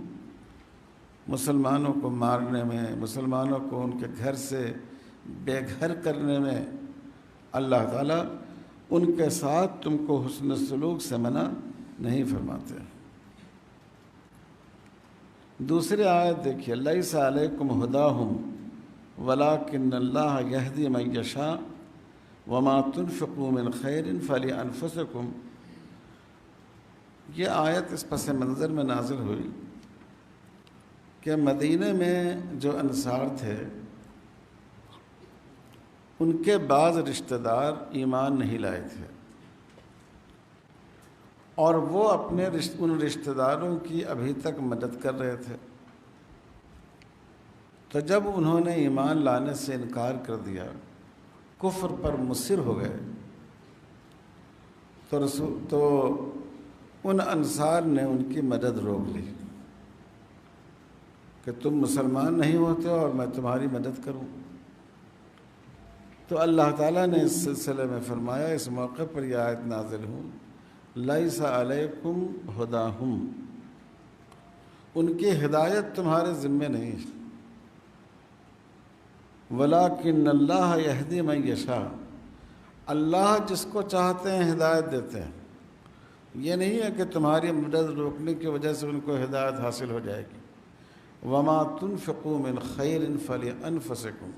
مسلمانوں کو مارنے میں، مسلمانوں کو ان کے گھر سے بے گھر کرنے میں، اللہ تعالیٰ ان کے ساتھ تم کو حسن سلوک سے منع نہیں فرماتے۔ دوسری آیت دیکھیے، لیس علیکم ہداہم ولکن اللہ یہدی من یشاء وما تنفقوا من خیر فلانفسکم۔ یہ آیت اس پس منظر میں نازل ہوئی کہ مدینہ میں جو انصار تھے ان کے بعض رشتہ دار ایمان نہیں لائے تھے، اور وہ اپنے ان رشتہ داروں کی ابھی تک مدد کر رہے تھے۔ تو جب انہوں نے ایمان لانے سے انکار کر دیا، کفر پر مصر ہو گئے، تو ان انصار نے ان کی مدد روک لی کہ تم مسلمان نہیں ہوتے اور میں تمہاری مدد کروں۔ تو اللہ تعالیٰ نے اس سلسلے میں فرمایا، اس موقع پر یہ آیت نازل ہوں، لیس علیکم ہداہم، ان کی ہدایت تمہارے ذمے نہیں ہے، ولیکن اللہ یہدی من یشاء، اللہ جس کو چاہتے ہیں ہدایت دیتے ہیں۔ یہ نہیں ہے کہ تمہاری مدد روکنے کی وجہ سے ان کو ہدایت حاصل ہو جائے گی۔ وما تنفقوا من خیر فلانفسکم،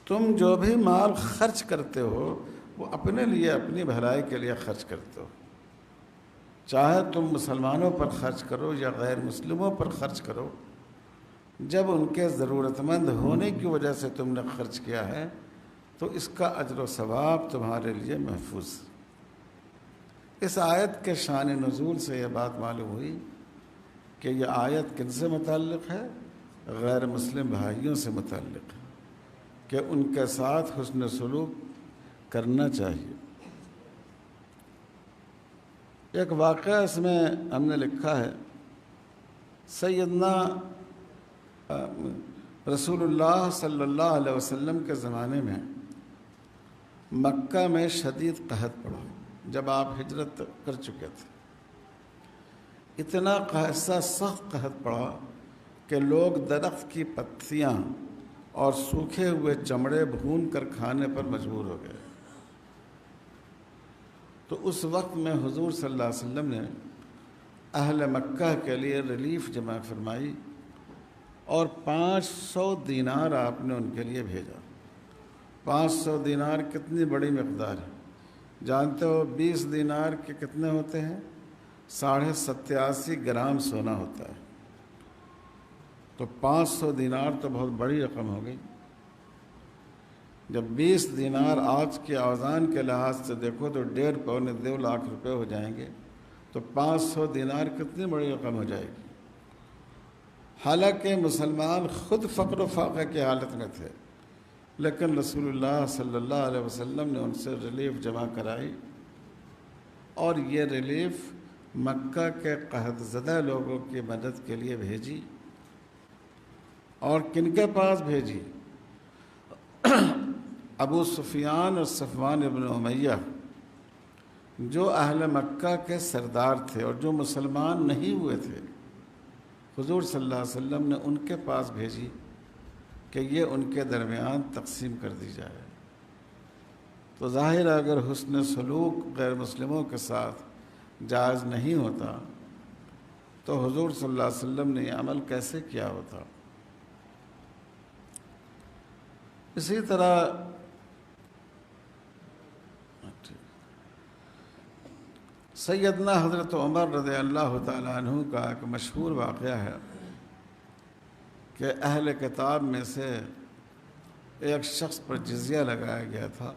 تم جو بھی مال خرچ کرتے ہو وہ اپنے لیے، اپنی بھلائی کے لیے خرچ کرتے ہو، چاہے تم مسلمانوں پر خرچ کرو یا غیر مسلموں پر خرچ کرو، جب ان کے ضرورت مند ہونے کی وجہ سے تم نے خرچ کیا ہے تو اس کا اجر و ثواب تمہارے لیے محفوظ۔ اس آیت کے شان نزول سے یہ بات معلوم ہوئی کہ یہ آیت کن سے متعلق ہے؟ غیر مسلم بھائیوں سے متعلق ہے کہ ان کے ساتھ حسن سلوک کرنا چاہیے۔ ایک واقعہ اس میں ہم نے لکھا ہے، سیدنا رسول اللہ صلی اللہ علیہ وسلم کے زمانے میں مکہ میں شدید قحط پڑا جب آپ ہجرت کر چکے تھے۔ اتنا ایسا سخت قحط پڑا کہ لوگ درخت کی پتیاں اور سوکھے ہوئے چمڑے بھون کر کھانے پر مجبور ہو گئے۔ تو اس وقت میں حضور صلی اللہ علیہ وسلم نے اہل مکہ کے لیے ریلیف جمع فرمائی اور 500 دینار آپ نے ان کے لیے بھیجا۔ 500 دینار کتنی بڑی مقدار ہے، جانتے ہو 20 دینار کے کتنے ہوتے ہیں؟ 87.5 گرام سونا ہوتا ہے۔ تو 500 دینار تو بہت بڑی رقم ہو گئی۔ جب 20 دینار آج کے اوزان کے لحاظ سے دیکھو تو 1.5 پونے 2 لاکھ روپے ہو جائیں گے، تو 500 دینار کتنی بڑی رقم ہو جائے گی۔ حالانکہ مسلمان خود فقر و فاقے کی حالت میں تھے، لیکن رسول اللہ صلی اللہ علیہ وسلم نے ان سے ریلیف جمع کرائی، اور یہ ریلیف مکہ کے قحط زدہ لوگوں کی مدد کے لیے بھیجی۔ اور کن کے پاس بھیجی؟ ابو سفیان اور صفوان ابن امیہ، جو اہل مکہ کے سردار تھے اور جو مسلمان نہیں ہوئے تھے، حضور صلی اللہ علیہ وسلم نے ان کے پاس بھیجی کہ یہ ان کے درمیان تقسیم کر دی جائے۔ تو ظاہر ہے اگر حسن سلوک غیر مسلموں کے ساتھ جائز نہیں ہوتا تو حضور صلی اللہ علیہ وسلم نے یہ عمل کیسے کیا ہوتا۔ اسی طرح سیدنا حضرت عمر رضی اللہ تعالیٰ عنہ کا ایک مشہور واقعہ ہے کہ اہل کتاب میں سے ایک شخص پر جزیہ لگایا گیا تھا۔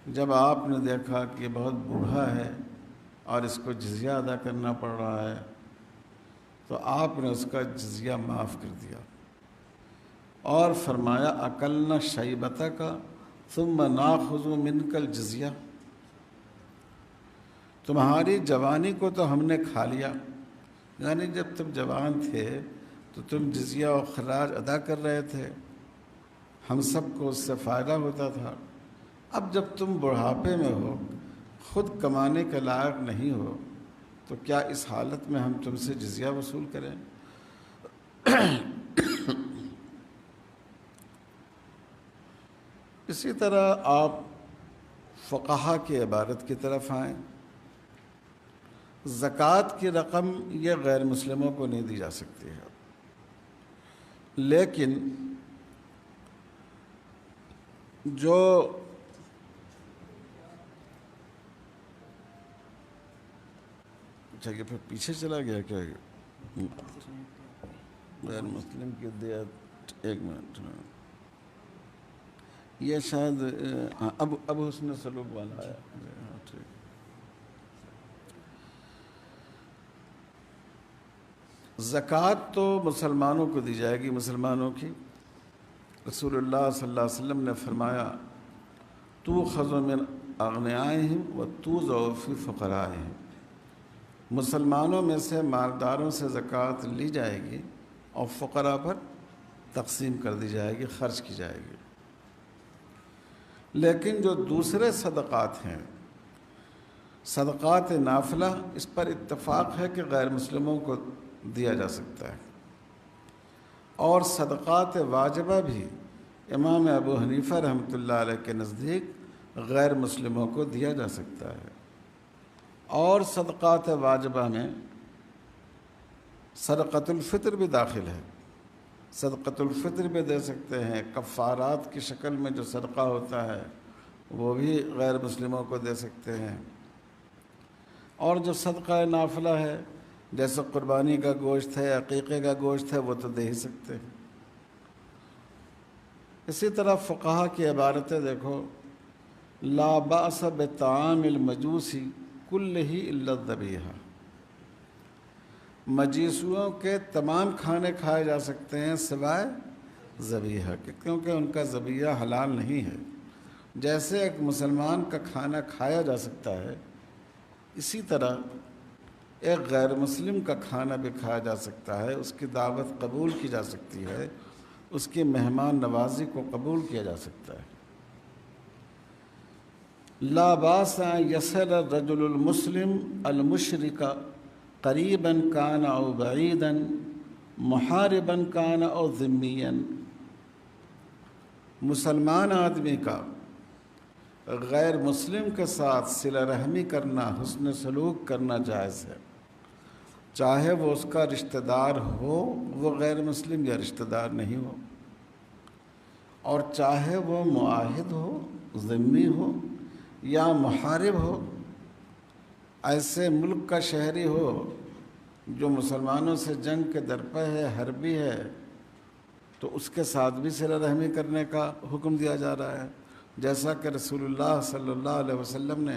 جب آپ نے دیکھا کہ یہ بہت بوڑھا ہے اور اس کو جزیہ ادا کرنا پڑ رہا ہے تو آپ نے اس کا جزیہ معاف کر دیا اور فرمایا اکلنا شیبتک ثم ناخذ منک الجزیہ، تمہاری جوانی کو تو ہم نے کھا لیا، یعنی جب تم جوان تھے تو تم جزیہ و خراج ادا کر رہے تھے، ہم سب کو اس سے فائدہ ہوتا تھا۔ اب جب تم بڑھاپے میں ہو، خود کمانے کے لائق نہیں ہو، تو کیا اس حالت میں ہم تم سے جزیہ وصول کریں؟ اسی طرح آپ فقہا کی عبارت کی طرف آئیں۔ زکوٰۃ کی رقم یہ غیر مسلموں کو نہیں دی جا سکتی ہے، لیکن جو اچھا یہ پھر پیچھے چلا گیا کیا غیر مسلم کی دیت؟ ایک منٹ، یہ شاید اب حسن سلوک والا آیا۔ ٹھیک، زکوٰۃ تو مسلمانوں کو دی جائے گی، مسلمانوں کی۔ رسول اللہ صلی اللہ علیہ وسلم نے فرمایا تؤخذ من اغنیائہم وتوضع فی فقرائہم، مسلمانوں میں سے مالداروں سے زکوٰۃ لی جائے گی اور فقراء پر تقسیم کر دی جائے گی، خرچ کی جائے گی۔ لیکن جو دوسرے صدقات ہیں صدقات نافلہ اس پر اتفاق ہے کہ غیر مسلموں کو دیا جا سکتا ہے، اور صدقات واجبہ بھی امام ابو حنیفہ رحمۃ اللہ علیہ کے نزدیک غیر مسلموں کو دیا جا سکتا ہے۔ اور صدقات واجبہ میں صدقۃ الفطر بھی داخل ہے، صدقۃ الفطر بھی دے سکتے ہیں، کفارات کی شکل میں جو صدقہ ہوتا ہے وہ بھی غیر مسلموں کو دے سکتے ہیں، اور جو صدقہ نافلہ ہے جیسے قربانی کا گوشت ہے، عقیقے کا گوشت ہے، وہ تو دے ہی سکتے ہیں۔ اسی طرح فقہا کی عبارتیں دیکھو، لا باس بطعام المجوسی کلہ الا الذبیحہ، مجوسیوں کے تمام کھانے کھائے جا سکتے ہیں سوائے ذبیحہ کے، کیونکہ ان کا ذبیحہ حلال نہیں ہے۔ جیسے ایک مسلمان کا کھانا کھایا جا سکتا ہے، اسی طرح ایک غیر مسلم کا کھانا بھی کھایا جا سکتا ہے، اس کی دعوت قبول کی جا سکتی ہے، اس کی مہمان نوازی کو قبول کیا جا سکتا ہے۔ لا باس ان یصل الرجل المسلم المشرک قریبا کان او بعیدا محاربا کان او ذمیا، مسلمان آدمی کا غیر مسلم کے ساتھ صلہ رحمی کرنا، حسن سلوک کرنا جائز ہے، چاہے وہ اس کا رشتہ دار ہو، وہ غیر مسلم یا رشتہ دار نہیں ہو، اور چاہے وہ معاہد ہو، ذمی ہو یا محارب ہو، ایسے ملک کا شہری ہو جو مسلمانوں سے جنگ کے درپے ہے، حربی ہے، تو اس کے ساتھ بھی صلہ رحمی کرنے کا حکم دیا جا رہا ہے، جیسا کہ رسول اللہ صلی اللہ علیہ وسلم نے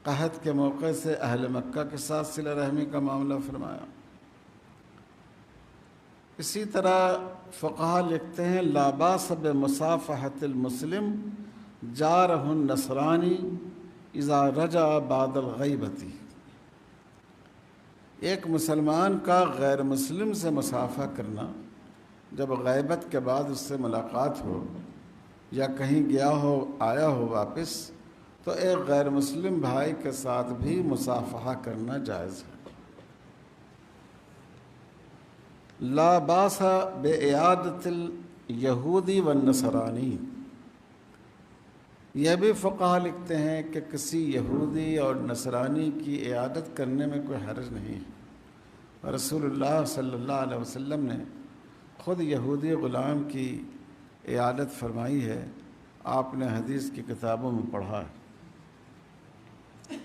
قحط کے موقع سے اہل مکہ کے ساتھ صلہ رحمی کا معاملہ فرمایا۔ اسی طرح فقہا لکھتے ہیں لا باس بمصافحۃ المسلم جارہ النصرانی اذا رجع بعد الغیبۃ، ایک مسلمان کا غیر مسلم سے مصافحہ کرنا جب غیبت کے بعد اس سے ملاقات ہو یا کہیں گیا ہو آیا ہو واپس، تو ایک غیر مسلم بھائی کے ساتھ بھی مصافحہ کرنا جائز ہے۔ لا باس بعیادۃ الیہودی والنصرانی، یہ بھی فقہا لکھتے ہیں کہ کسی یہودی اور نصرانی کی عیادت کرنے میں کوئی حرج نہیں ہے۔ رسول اللہ صلی اللہ علیہ وسلم نے خود یہودی غلام کی عیادت فرمائی ہے، آپ نے حدیث کی کتابوں میں پڑھا ہے۔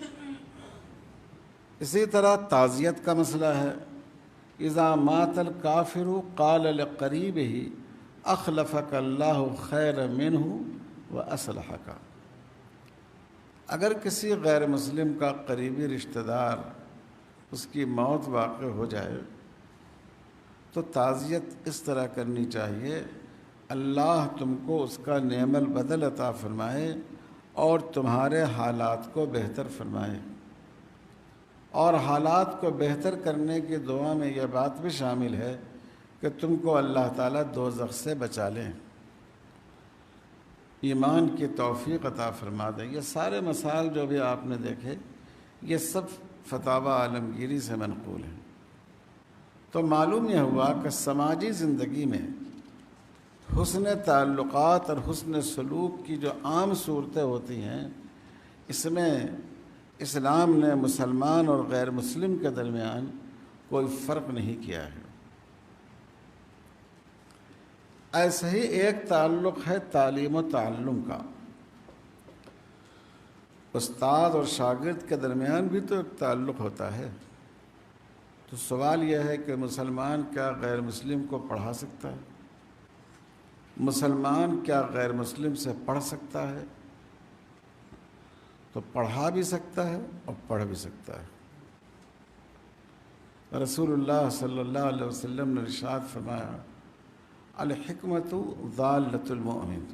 اسی طرح تعزیت کا مسئلہ ہے، اذا مات الکافر قال لقریبہ اخلفک اللہ خیر منہ واصلحک، اگر کسی غیر مسلم کا قریبی رشتہ دار اس کی موت واقع ہو جائے تو تعزیت اس طرح کرنی چاہیے، اللہ تم کو اس کا نعم البدل عطا فرمائے اور تمہارے حالات کو بہتر فرمائے، اور حالات کو بہتر کرنے کی دعا میں یہ بات بھی شامل ہے کہ تم کو اللہ تعالیٰ دوزخ سے بچا لیں، ایمان کی توفیق عطا فرما دیں۔ یہ سارے مسائل جو بھی آپ نے دیکھے یہ سب فتاوی عالمگیری سے منقول ہیں۔ تو معلوم یہ ہوا کہ سماجی زندگی میں حسن تعلقات اور حسن سلوک کی جو عام صورتیں ہوتی ہیں، اس میں اسلام نے مسلمان اور غیر مسلم کے درمیان کوئی فرق نہیں کیا ہے۔ ایسا ہی ایک تعلق ہے تعلیم و تعلم کا، استاد اور شاگرد کے درمیان بھی تو ایک تعلق ہوتا ہے۔ تو سوال یہ ہے کہ مسلمان کیا غیر مسلم کو پڑھا سکتا ہے؟ مسلمان کیا غیر مسلم سے پڑھ سکتا ہے؟ تو پڑھا بھی سکتا ہے اور پڑھ بھی سکتا ہے۔ رسول اللہ صلی اللہ علیہ وسلم نے ارشاد فرمایا الحکمت ضالۃ المؤمن،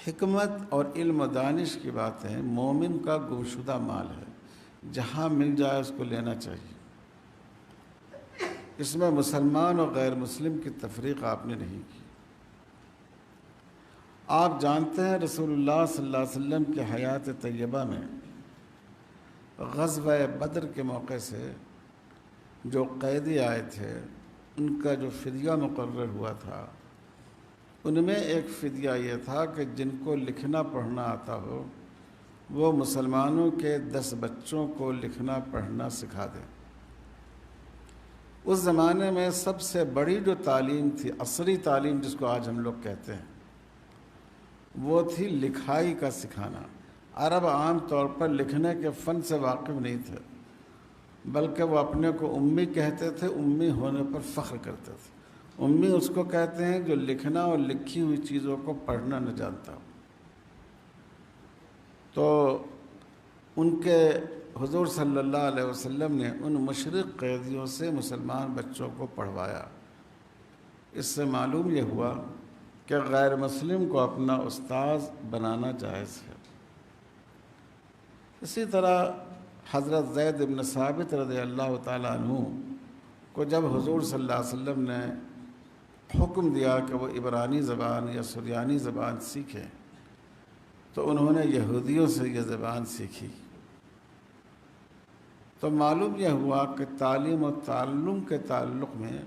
حکمت اور علم و دانش کی بات ہے، مومن کا گمشدہ مال ہے، جہاں مل جائے اس کو لینا چاہیے۔ اس میں مسلمان اور غیر مسلم کی تفریق آپ نے نہیں کی۔ آپ جانتے ہیں رسول اللہ صلی اللہ علیہ وسلم کی حیات طیبہ میں غزوہ بدر کے موقع سے جو قیدی آئے تھے ان کا جو فدیہ مقرر ہوا تھا، ان میں ایک فدیہ یہ تھا کہ جن کو لکھنا پڑھنا آتا ہو وہ مسلمانوں کے 10 بچوں کو لکھنا پڑھنا سکھا دیں۔ اس زمانے میں سب سے بڑی جو تعلیم تھی، عصری تعلیم جس کو آج ہم لوگ کہتے ہیں، وہ تھی لکھائی کا سکھانا۔ عرب عام طور پر لکھنے کے فن سے واقف نہیں تھے، بلکہ وہ اپنے کو امی کہتے تھے، امی ہونے پر فخر کرتے تھے۔ امی اس کو کہتے ہیں جو لکھنا اور لکھی ہوئی چیزوں کو پڑھنا نہ جانتا۔ تو ان کے حضور صلی اللہ علیہ وسلم نے ان مشرق قیدیوں سے مسلمان بچوں کو پڑھوایا۔ اس سے معلوم یہ ہوا کہ غیر مسلم کو اپنا استاذ بنانا جائز ہے۔ اسی طرح حضرت زید بن ثابت رضی اللہ تعالیٰ عنہ کو جب حضور صلی اللہ علیہ وسلم نے حکم دیا کہ وہ عبرانی زبان یا سریانی زبان سیکھیں، تو انہوں نے یہودیوں سے یہ زبان سیکھی۔ تو معلوم یہ ہوا کہ تعلیم و تعلم کے تعلق میں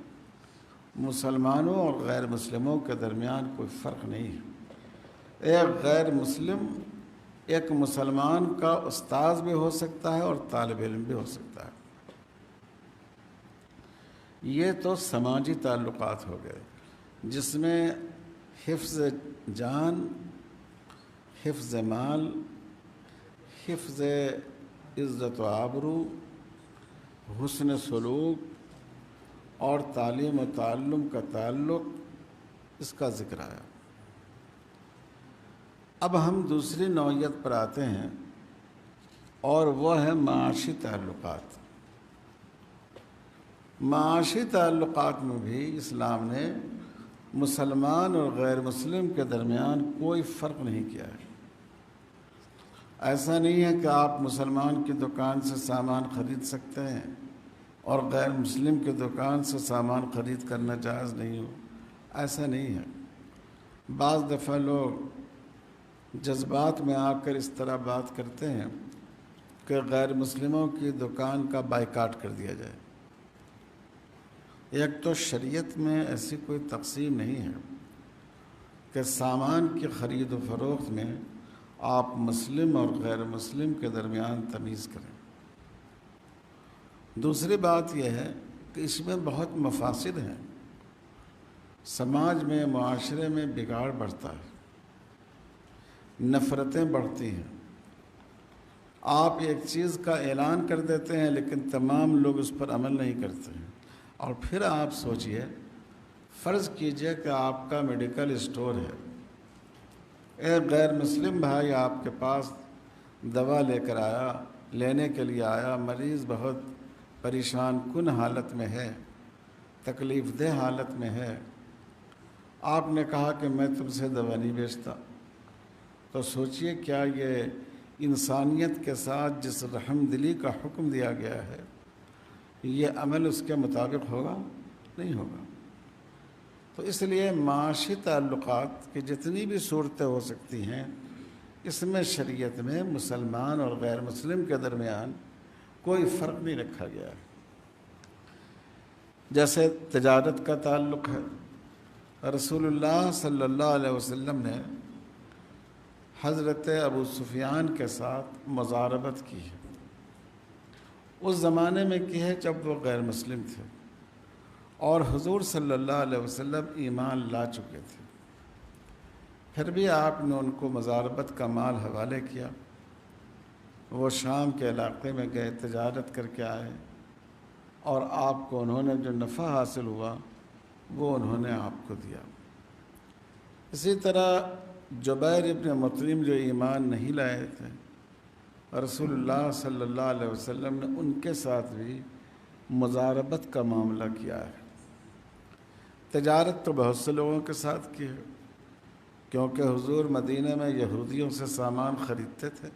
مسلمانوں اور غیر مسلموں کے درمیان کوئی فرق نہیں ہے۔ ایک غیر مسلم ایک مسلمان کا استاذ بھی ہو سکتا ہے اور طالب علم بھی ہو سکتا ہے۔ یہ تو سماجی تعلقات ہو گئے جس میں حفظ جان، حفظ مال، حفظ عزت و آبرو، حسن سلوک اور تعلیم و تعلم کا تعلق، اس کا ذکر آیا۔ اب ہم دوسری نوعیت پر آتے ہیں اور وہ ہے معاشی تعلقات۔ معاشی تعلقات میں بھی اسلام نے مسلمان اور غیر مسلم کے درمیان کوئی فرق نہیں کیا ہے۔ ایسا نہیں ہے کہ آپ مسلمان کی دکان سے سامان خرید سکتے ہیں اور غیر مسلم کی دکان سے سامان خرید کرنا جائز نہیں ہو، ایسا نہیں ہے۔ بعض دفعہ لوگ جذبات میں آ کر اس طرح بات کرتے ہیں کہ غیر مسلموں کی دکان کا بائیکاٹ کر دیا جائے۔ ایک تو شریعت میں ایسی کوئی تقسیم نہیں ہے کہ سامان کی خرید و فروخت میں آپ مسلم اور غیر مسلم کے درمیان تمیز کریں۔ دوسری بات یہ ہے کہ اس میں بہت مفاسد ہیں۔ سماج میں، معاشرے میں بگاڑ بڑھتا ہے، نفرتیں بڑھتی ہیں۔ آپ ایک چیز کا اعلان کر دیتے ہیں لیکن تمام لوگ اس پر عمل نہیں کرتے ہیں۔ اور پھر آپ سوچئے، فرض کیجئے کہ آپ کا میڈیکل اسٹور ہے، ایک غیر مسلم بھائی آپ کے پاس دوا لے کر آیا، لینے کے لیے آیا، مریض بہت پریشان کن حالت میں ہے، تکلیف دہ حالت میں ہے۔ آپ نے کہا کہ میں تم سے دوا نہیں بیچتا۔ تو سوچئے کیا یہ انسانیت کے ساتھ جس رحم دلی کا حکم دیا گیا ہے، یہ عمل اس کے مطابق ہوگا؟ نہیں ہوگا۔ تو اس لیے معاشی تعلقات کی جتنی بھی صورتیں ہو سکتی ہیں، اس میں شریعت میں مسلمان اور غیر مسلم کے درمیان کوئی فرق نہیں رکھا گیا ہے۔ جیسے تجارت کا تعلق ہے، رسول اللہ صلی اللہ علیہ وسلم نے حضرت ابو سفیان کے ساتھ مضاربت کی ہے۔ اس زمانے میں کی ہے جب وہ غیر مسلم تھے اور حضور صلی اللہ علیہ وسلم ایمان لا چکے تھے، پھر بھی آپ نے ان کو مضاربت کا مال حوالے کیا۔ وہ شام کے علاقے میں گئے، تجارت کر کے آئے اور آپ کو انہوں نے جو نفع حاصل ہوا وہ انہوں نے آپ کو دیا۔ اسی طرح جبیر ابن مطعم جو ایمان نہیں لائے تھے، رسول اللہ صلی اللہ علیہ وسلم نے ان کے ساتھ بھی مضاربت کا معاملہ کیا ہے۔ تجارت تو بہت سے لوگوں کے ساتھ کی ہے، کیونکہ حضور مدینہ میں یہودیوں سے سامان خریدتے تھے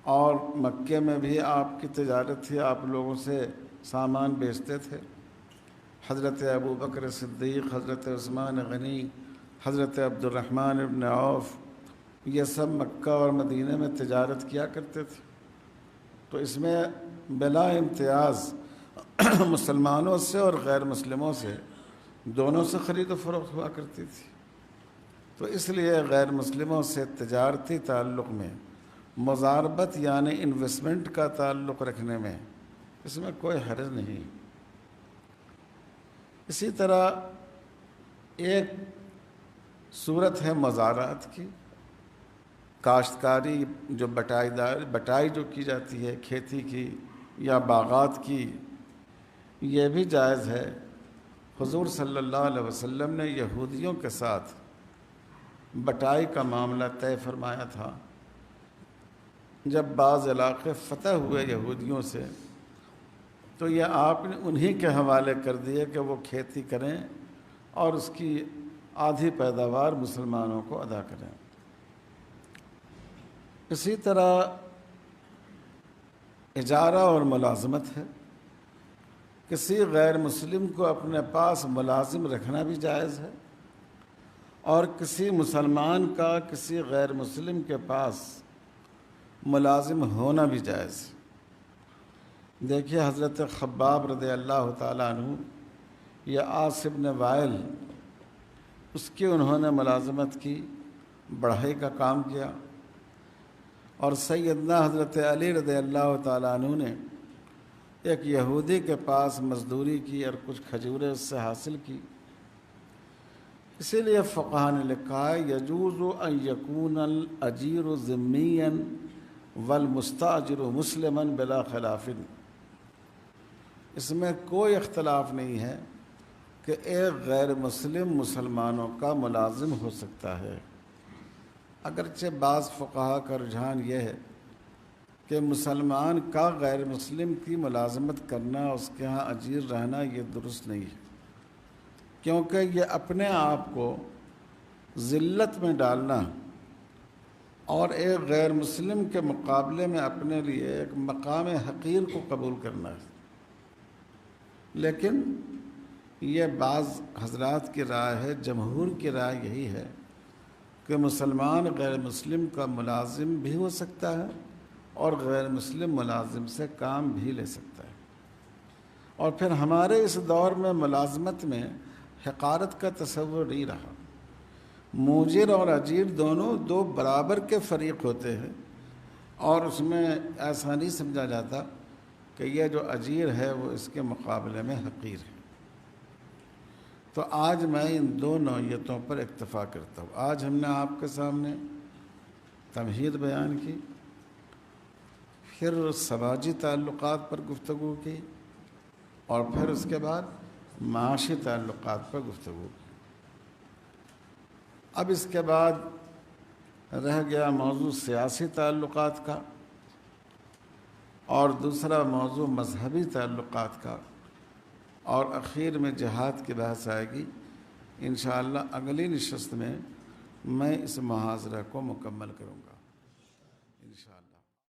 اور مکے میں بھی آپ کی تجارت تھی، آپ لوگوں سے سامان بیچتے تھے۔ حضرت ابو بکر صدیق، حضرت عثمان غنی، حضرت عبد الرحمن ابن عوف یہ سب مکہ اور مدینہ میں تجارت کیا کرتے تھے، تو اس میں بلا امتیاز مسلمانوں سے اور غیر مسلموں سے دونوں سے خرید و فروخت ہوا کرتی تھی۔ تو اس لیے غیر مسلموں سے تجارتی تعلق میں مضاربت یعنی انویسٹمنٹ کا تعلق رکھنے میں اس میں کوئی حرج نہیں۔ اسی طرح ایک صورت ہے مزارعت کی، کاشتکاری جو بٹائی جو کی جاتی ہے کھیتی کی یا باغات کی، یہ بھی جائز ہے۔ حضور صلی اللہ علیہ وسلم نے یہودیوں کے ساتھ بٹائی کا معاملہ طے فرمایا تھا۔ جب بعض علاقے فتح ہوئے یہودیوں سے تو یہ آپ نے انہی کے حوالے کر دیے کہ وہ کھیتی کریں اور اس کی آدھی پیداوار مسلمانوں کو ادا کریں۔ اسی طرح اجارہ اور ملازمت ہے، کسی غیر مسلم کو اپنے پاس ملازم رکھنا بھی جائز ہے، اور کسی مسلمان کا کسی غیر مسلم کے پاس ملازم ہونا بھی جائز ہے۔ دیکھیے حضرت خباب رضی اللہ تعالیٰ عنہ یا عاص بن وائل، اس کی انہوں نے ملازمت کی، بڑھائی کا کام کیا، اور سیدنا حضرت علی رضی اللہ تعالیٰ عنہ نے ایک یہودی کے پاس مزدوری کی اور کچھ کھجوریں اس سے حاصل کی۔ اسی لیے فقہاء نے لکھا ہے یجوز ان یکون الاجیر ذمیا والمستاجر مسلما بلا خلاف، اس میں کوئی اختلاف نہیں ہے کہ ایک غیر مسلم مسلمانوں کا ملازم ہو سکتا ہے۔ اگرچہ بعض فقہاء کا رجحان یہ ہے کہ مسلمان کا غیر مسلم کی ملازمت کرنا، اس کے ہاں اجیر رہنا، یہ درست نہیں ہے، کیونکہ یہ اپنے آپ کو ذلت میں ڈالنا اور ایک غیر مسلم کے مقابلے میں اپنے لیے ایک مقام حقیر کو قبول کرنا ہے۔ لیکن یہ بعض حضرات کی رائے ہے، جمہور کی رائے یہی ہے کہ مسلمان غیر مسلم کا ملازم بھی ہو سکتا ہے اور غیر مسلم ملازم سے کام بھی لے سکتا ہے۔ اور پھر ہمارے اس دور میں ملازمت میں حقارت کا تصور نہیں رہا، موجر اور اجیر دونوں دو برابر کے فریق ہوتے ہیں، اور اس میں ایسا نہیں سمجھا جاتا کہ یہ جو اجیر ہے وہ اس کے مقابلے میں حقیر ہے۔ تو آج میں ان دو نوعیتوں پر اکتفا کرتا ہوں۔ آج ہم نے آپ کے سامنے تمہید بیان کی، پھر سماجی تعلقات پر گفتگو کی، اور پھر اس کے بعد معاشی تعلقات پر گفتگو کی۔ اب اس کے بعد رہ گیا موضوع سیاسی تعلقات کا، اور دوسرا موضوع مذہبی تعلقات کا، اور اخیر میں جہاد کی بحث آئے گی۔ انشاءاللہ اگلی نشست میں میں اس محاضرہ کو مکمل کروں گا۔